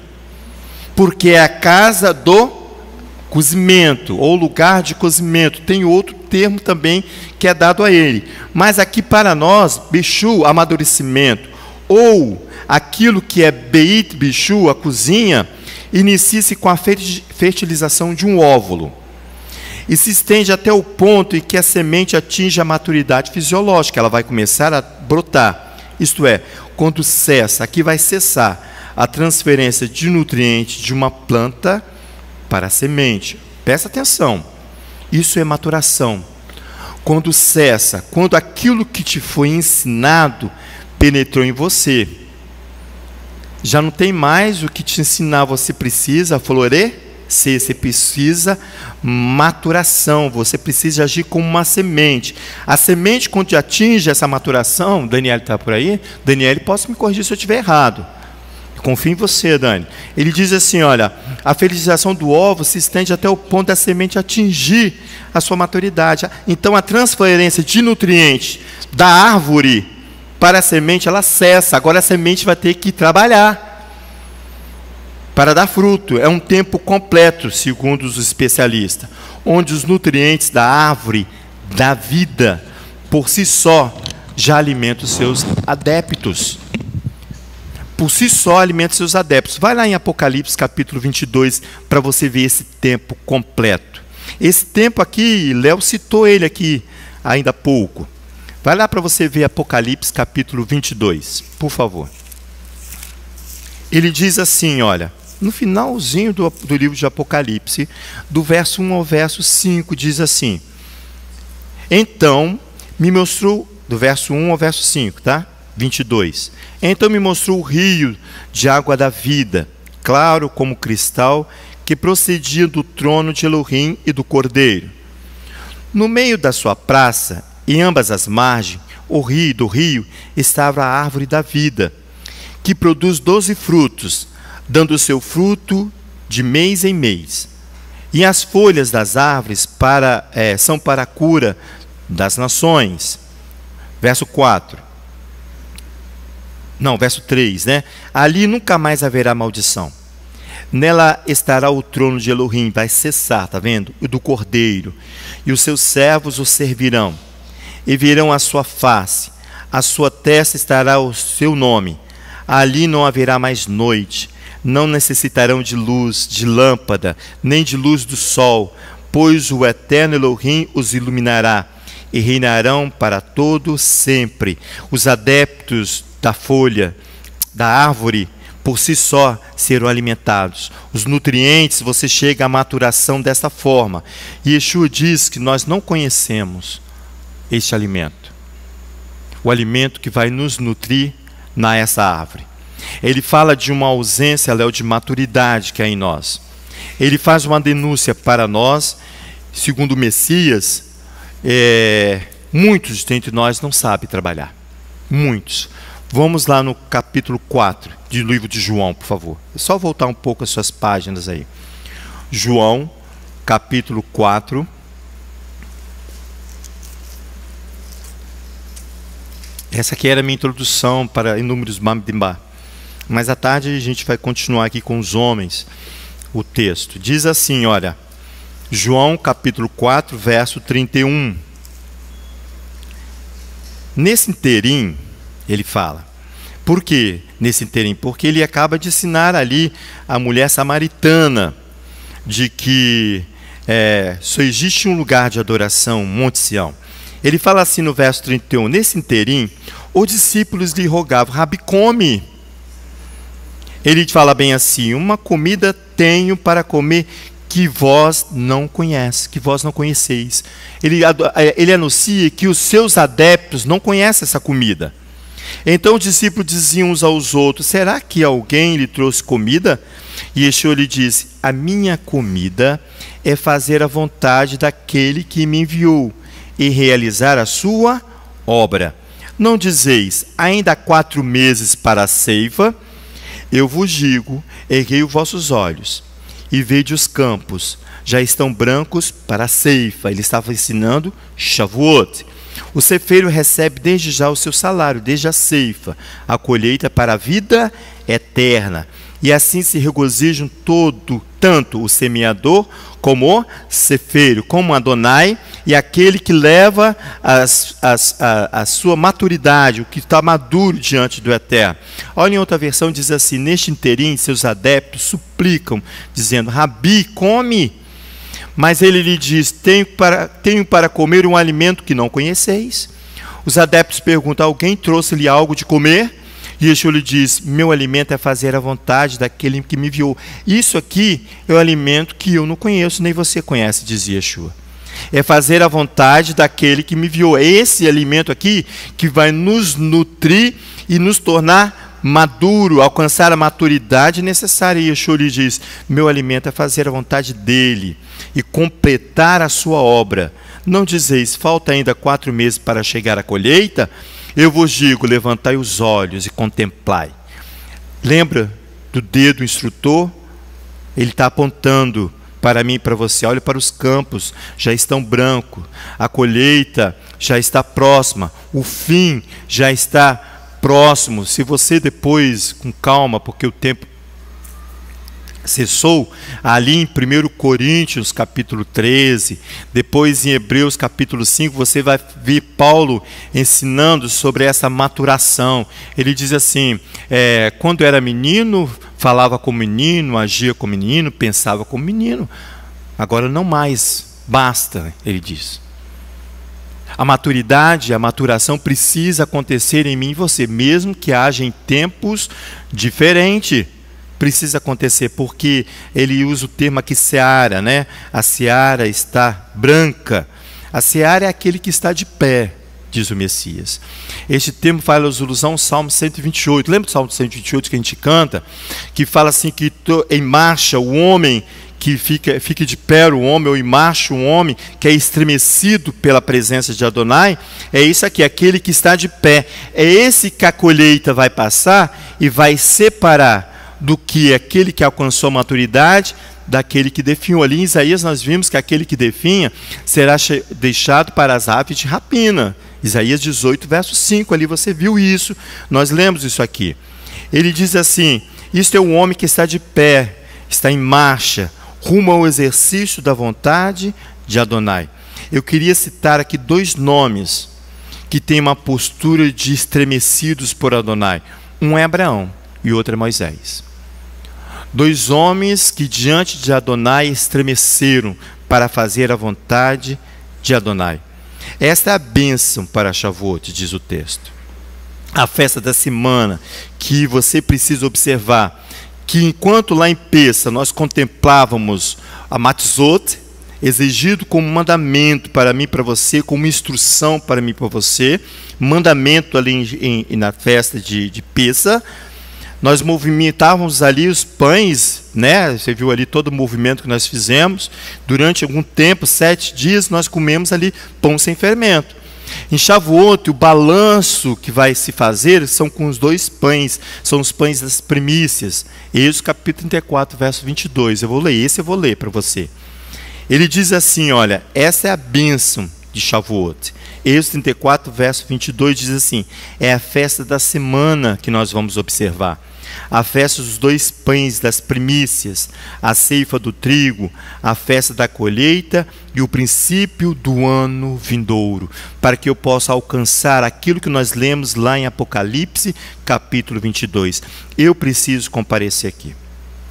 porque é a casa do cozimento, ou lugar de cozimento. Tem outro termo também que é dado a ele. Mas aqui para nós, bishu, amadurecimento, ou aquilo que é beit bishu, a cozinha, inicia-se com a fertilização de um óvulo. E se estende até o ponto em que a semente atinge a maturidade fisiológica, ela vai começar a brotar. Isto é, quando cessa, aqui vai cessar a transferência de nutrientes de uma planta para a semente. Presta atenção, isso é maturação. Quando cessa, quando aquilo que te foi ensinado penetrou em você, já não tem mais o que te ensinar, você precisa florescer. Você precisa maturação, você precisa agir como uma semente. A semente, quando atinge essa maturação, Daniel está por aí? Daniel, posso me corrigir se eu estiver errado. Confio em você, Dani. Ele diz assim, olha, a fertilização do ovo se estende até o ponto da semente atingir a sua maturidade. Então, a transferência de nutrientes da árvore para a semente, ela cessa. Agora a semente vai ter que trabalhar para dar fruto. É um tempo completo, segundo os especialistas, onde os nutrientes da árvore da vida, por si só, já alimentam os seus adeptos. Por si só, alimenta os seus adeptos. Vai lá em Apocalipse, capítulo 22, para você ver esse tempo completo. Esse tempo aqui, Léo citou ele aqui ainda há pouco. Vai lá para você ver Apocalipse, capítulo 22, por favor. Ele diz assim, olha, no finalzinho do livro de Apocalipse, do verso 1 ao verso 5, diz assim: então me mostrou, do verso 1 ao verso 5, tá? 22. Então me mostrou o rio de água da vida, claro como cristal, que procedia do trono de Elohim e do Cordeiro. No meio da sua praça, em ambas as margens do rio, estava a árvore da vida, que produz 12 frutos, dando o seu fruto de mês em mês. E as folhas das árvores são para a cura das nações. Verso 4. Não, verso 3, né? Ali nunca mais haverá maldição. Nela estará o trono de Elohim, vai cessar, tá vendo? O do Cordeiro. E os seus servos o servirão. E verão a sua face. A sua testa estará o seu nome. Ali não haverá mais noite. Não necessitarão de luz, de lâmpada, nem de luz do sol, pois o eterno Elohim os iluminará. E reinarão para todo sempre. Os adeptos da folha, da árvore, por si só serão alimentados. Os nutrientes, você chega à maturação dessa forma. E Yeshua diz que nós não conhecemos este alimento. O alimento que vai nos nutrir nessa árvore. Ele fala de uma ausência, Léo, de maturidade que há em nós. Ele faz uma denúncia para nós, segundo o Messias, muitos dentre nós não sabem trabalhar. Muitos. Vamos lá no capítulo 4 do livro de João, por favor. É só voltar um pouco as suas páginas aí. João, capítulo 4. Essa aqui era a minha introdução para Inúmeros Bamidbar. Mas à tarde a gente vai continuar aqui com os homens o texto. Diz assim, olha, João capítulo 4, verso 31. Nesse interim, ele fala. Por quê nesse interim? Porque ele acaba de ensinar ali a mulher samaritana de que só existe um lugar de adoração, Monte Sião. Ele fala assim no verso 31, nesse interim, os discípulos lhe rogavam, Rabi, come. Ele fala bem assim, uma comida tenho para comer que vós não conheceis, que vós não conheceis. Ele anuncia que os seus adeptos não conhecem essa comida. Então os discípulos diziam uns aos outros, será que alguém lhe trouxe comida? E Yeshua lhe disse, a minha comida é fazer a vontade daquele que me enviou e realizar a sua obra. Não dizeis, ainda há 4 meses para a ceifa? Eu vos digo, erguei os vossos olhos e vede os campos, já estão brancos para a ceifa. Ele estava ensinando Shavuot. O cefeiro recebe desde já o seu salário, desde a ceifa, a colheita para a vida eterna. E assim se regozijam tanto o semeador como o cefeiro, como Adonai, e aquele que leva a sua maturidade, o que está maduro diante do Eterno. Olha, em outra versão diz assim, neste interim seus adeptos suplicam, dizendo, Rabi, come. Mas ele lhe diz, tenho para comer um alimento que não conheceis. Os adeptos perguntam, alguém trouxe-lhe algo de comer? E Yeshua lhe diz, meu alimento é fazer a vontade daquele que me enviou. Isso aqui é o alimento que eu não conheço, nem você conhece, dizia Yeshua. É fazer a vontade daquele que me enviou. É esse alimento aqui que vai nos nutrir e nos tornar maduro, alcançar a maturidade necessária. E Yeshua lhe diz, meu alimento é fazer a vontade dele e completar a sua obra. Não dizeis, falta ainda 4 meses para chegar a colheita? Eu vos digo, levantai os olhos e contemplai. Lembra do dedo instrutor? Ele está apontando para mim e para você. Olha para os campos, já estão brancos. A colheita já está próxima. O fim já está próximo. Se você depois, com calma, porque o tempo cessou, ali em 1 Coríntios capítulo 13, depois em Hebreus capítulo 5, você vai ver Paulo ensinando sobre essa maturação. Ele diz assim, quando era menino, falava como menino, agia como menino, pensava como menino, agora não mais, basta, ele diz. A maturidade, a maturação precisa acontecer em mim e você, mesmo que haja em tempos diferentes. Precisa acontecer, porque ele usa o termo aqui seara, né? A seara está branca. A seara é aquele que está de pé, diz o Messias. Este termo faz alusão ao Salmo 128. Lembra do Salmo 128 que a gente canta? Que fala assim que em marcha o homem que fica de pé, o homem, ou em marcha o homem que é estremecido pela presença de Adonai. É isso aqui, aquele que está de pé. É esse que a colheita vai passar e vai separar do que aquele que alcançou a maturidade daquele que definhou. Ali em Isaías nós vimos que aquele que definha será deixado para as aves de rapina. Isaías 18, verso 5, ali você viu isso, nós lemos isso aqui. Ele diz assim: isto é o homem que está de pé, está em marcha, rumo ao exercício da vontade de Adonai. Eu queria citar aqui 2 nomes que têm uma postura de estremecidos por Adonai. Um é Abraão e o outro é Moisés. 2 homens que diante de Adonai estremeceram para fazer a vontade de Adonai. Esta é a bênção para Shavuot, diz o texto. A festa da semana que você precisa observar, que enquanto lá em Pessa nós contemplávamos a Matzot, exigido como mandamento para mim e para você, como instrução para mim e para você, mandamento ali na festa de Pessa, nós movimentávamos ali os pães, né? Você viu ali todo o movimento que nós fizemos. Durante algum tempo, 7 dias, nós comemos ali pão sem fermento. Em Shavuot, o balanço que vai se fazer são com os 2 pães, são os pães das primícias. Êxodo capítulo 34, verso 22. Eu vou ler para você. Ele diz assim, olha, essa é a bênção de Shavuot. Êxodo 34, verso 22 diz assim: é a festa da semana que nós vamos observar. A festa dos 2 pães das primícias, a ceifa do trigo, a festa da colheita e o princípio do ano vindouro, para que eu possa alcançar aquilo que nós lemos lá em Apocalipse, capítulo 22. Eu preciso comparecer aqui,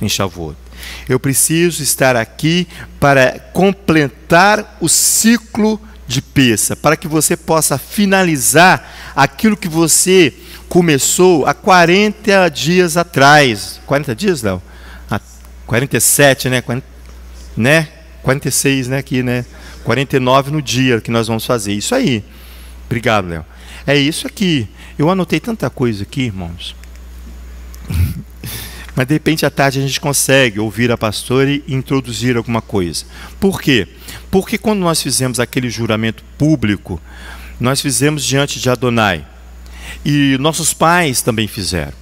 em Shavuot. Eu preciso estar aqui para completar o ciclo de Pessa, para que você possa finalizar aquilo que você começou há 40 dias atrás. 40 dias, Léo? 47, né? 46, né? Aqui, né? 49 no dia que nós vamos fazer. Isso aí. Obrigado, Léo. É isso aqui. Eu anotei tanta coisa aqui, irmãos. Mas de repente à tarde a gente consegue ouvir a pastora e introduzir alguma coisa. Por quê? Porque quando nós fizemos aquele juramento público, nós fizemos diante de Adonai. E nossos pais também fizeram.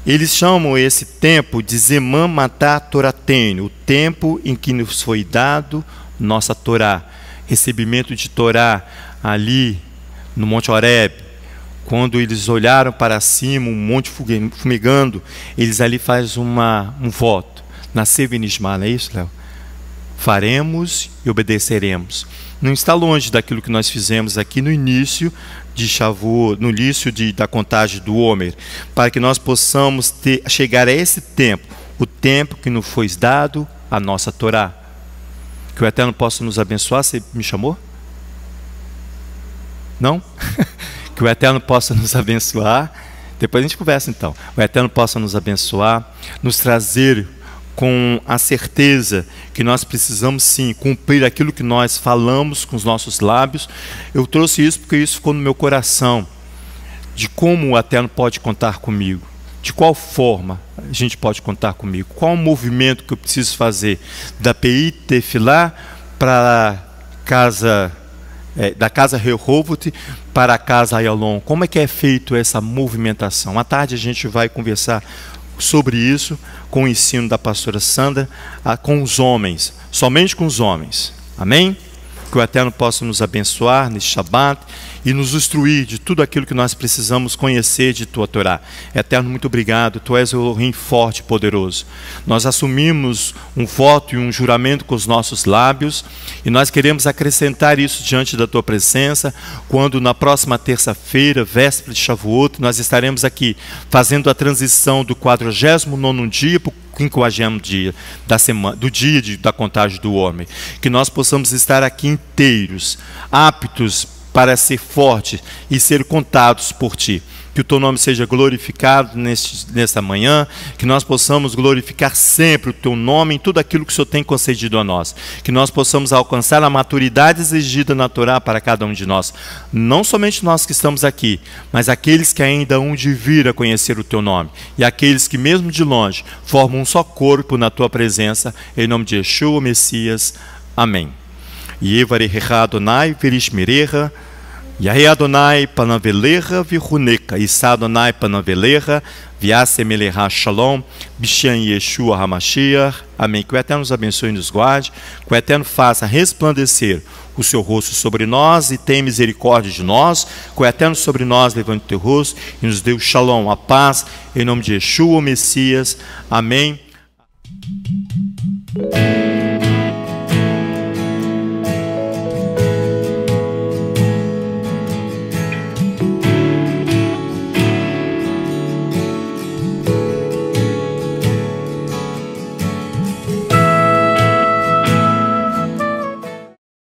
Eles chamam esse tempo de Zeman Matá Toraten, o tempo em que nos foi dado nossa Torá, recebimento de Torá ali no Monte Horebe. Quando eles olharam para cima, um monte fumegando, eles ali fazem um voto. Nascer Venishma, não é isso, Léo? Faremos e obedeceremos. Não está longe daquilo que nós fizemos aqui no início de Shavuot, no início da contagem do Homer, para que nós possamos chegar a esse tempo, o tempo que nos foi dado a nossa Torá. Que o Eterno possa nos abençoar. Você me chamou? Não? Que o Eterno possa nos abençoar. Depois a gente conversa então. O Eterno possa nos abençoar, nos trazer com a certeza que nós precisamos sim cumprir aquilo que nós falamos com os nossos lábios. Eu trouxe isso porque isso ficou no meu coração, de como o Eterno pode contar comigo, de qual forma a gente pode contar comigo, qual o movimento que eu preciso fazer da PI Tefilá para a casa, da casa Rehovot para a casa Ayalon. Como é que é feito essa movimentação? À tarde a gente vai conversar sobre isso com o ensino da pastora Sandra, com os homens, somente com os homens. Amém? Que o Eterno possa nos abençoar neste Shabat e nos instruir de tudo aquilo que nós precisamos conhecer de Tua Torá. Eterno, muito obrigado. Tu és o Elohim forte e poderoso. Nós assumimos um voto e um juramento com os nossos lábios e nós queremos acrescentar isso diante da Tua presença, quando na próxima terça-feira, véspera de Shavuot, nós estaremos aqui fazendo a transição do 49º dia para o 50º dia da semana, do dia da contagem do homem. Que nós possamos estar aqui inteiros, aptos para ser fortes e ser contados por Ti. Que o Teu nome seja glorificado nesta manhã, que nós possamos glorificar sempre o Teu nome em tudo aquilo que o Senhor tem concedido a nós. Que nós possamos alcançar a maturidade exigida na Torá para cada um de nós. Não somente nós que estamos aqui, mas aqueles que ainda hão de vir a conhecer o Teu nome. E aqueles que mesmo de longe formam um só corpo na Tua presença, em nome de Yeshua, Messias. Amém. Yevarecha Adonai Verishmerecha Yahé Adonai panavelecha vichuneca, Issa Adonai panavelecha, viasemelecha shalom, Bishan Yeshua HaMashiach. Amém. Que o Eterno nos abençoe e nos guarde, que o Eterno faça resplandecer o seu rosto sobre nós e tenha misericórdia de nós, que o Eterno sobre nós levante o teu rosto e nos dê o shalom, a paz, em nome de Yeshua, o Messias. Amém.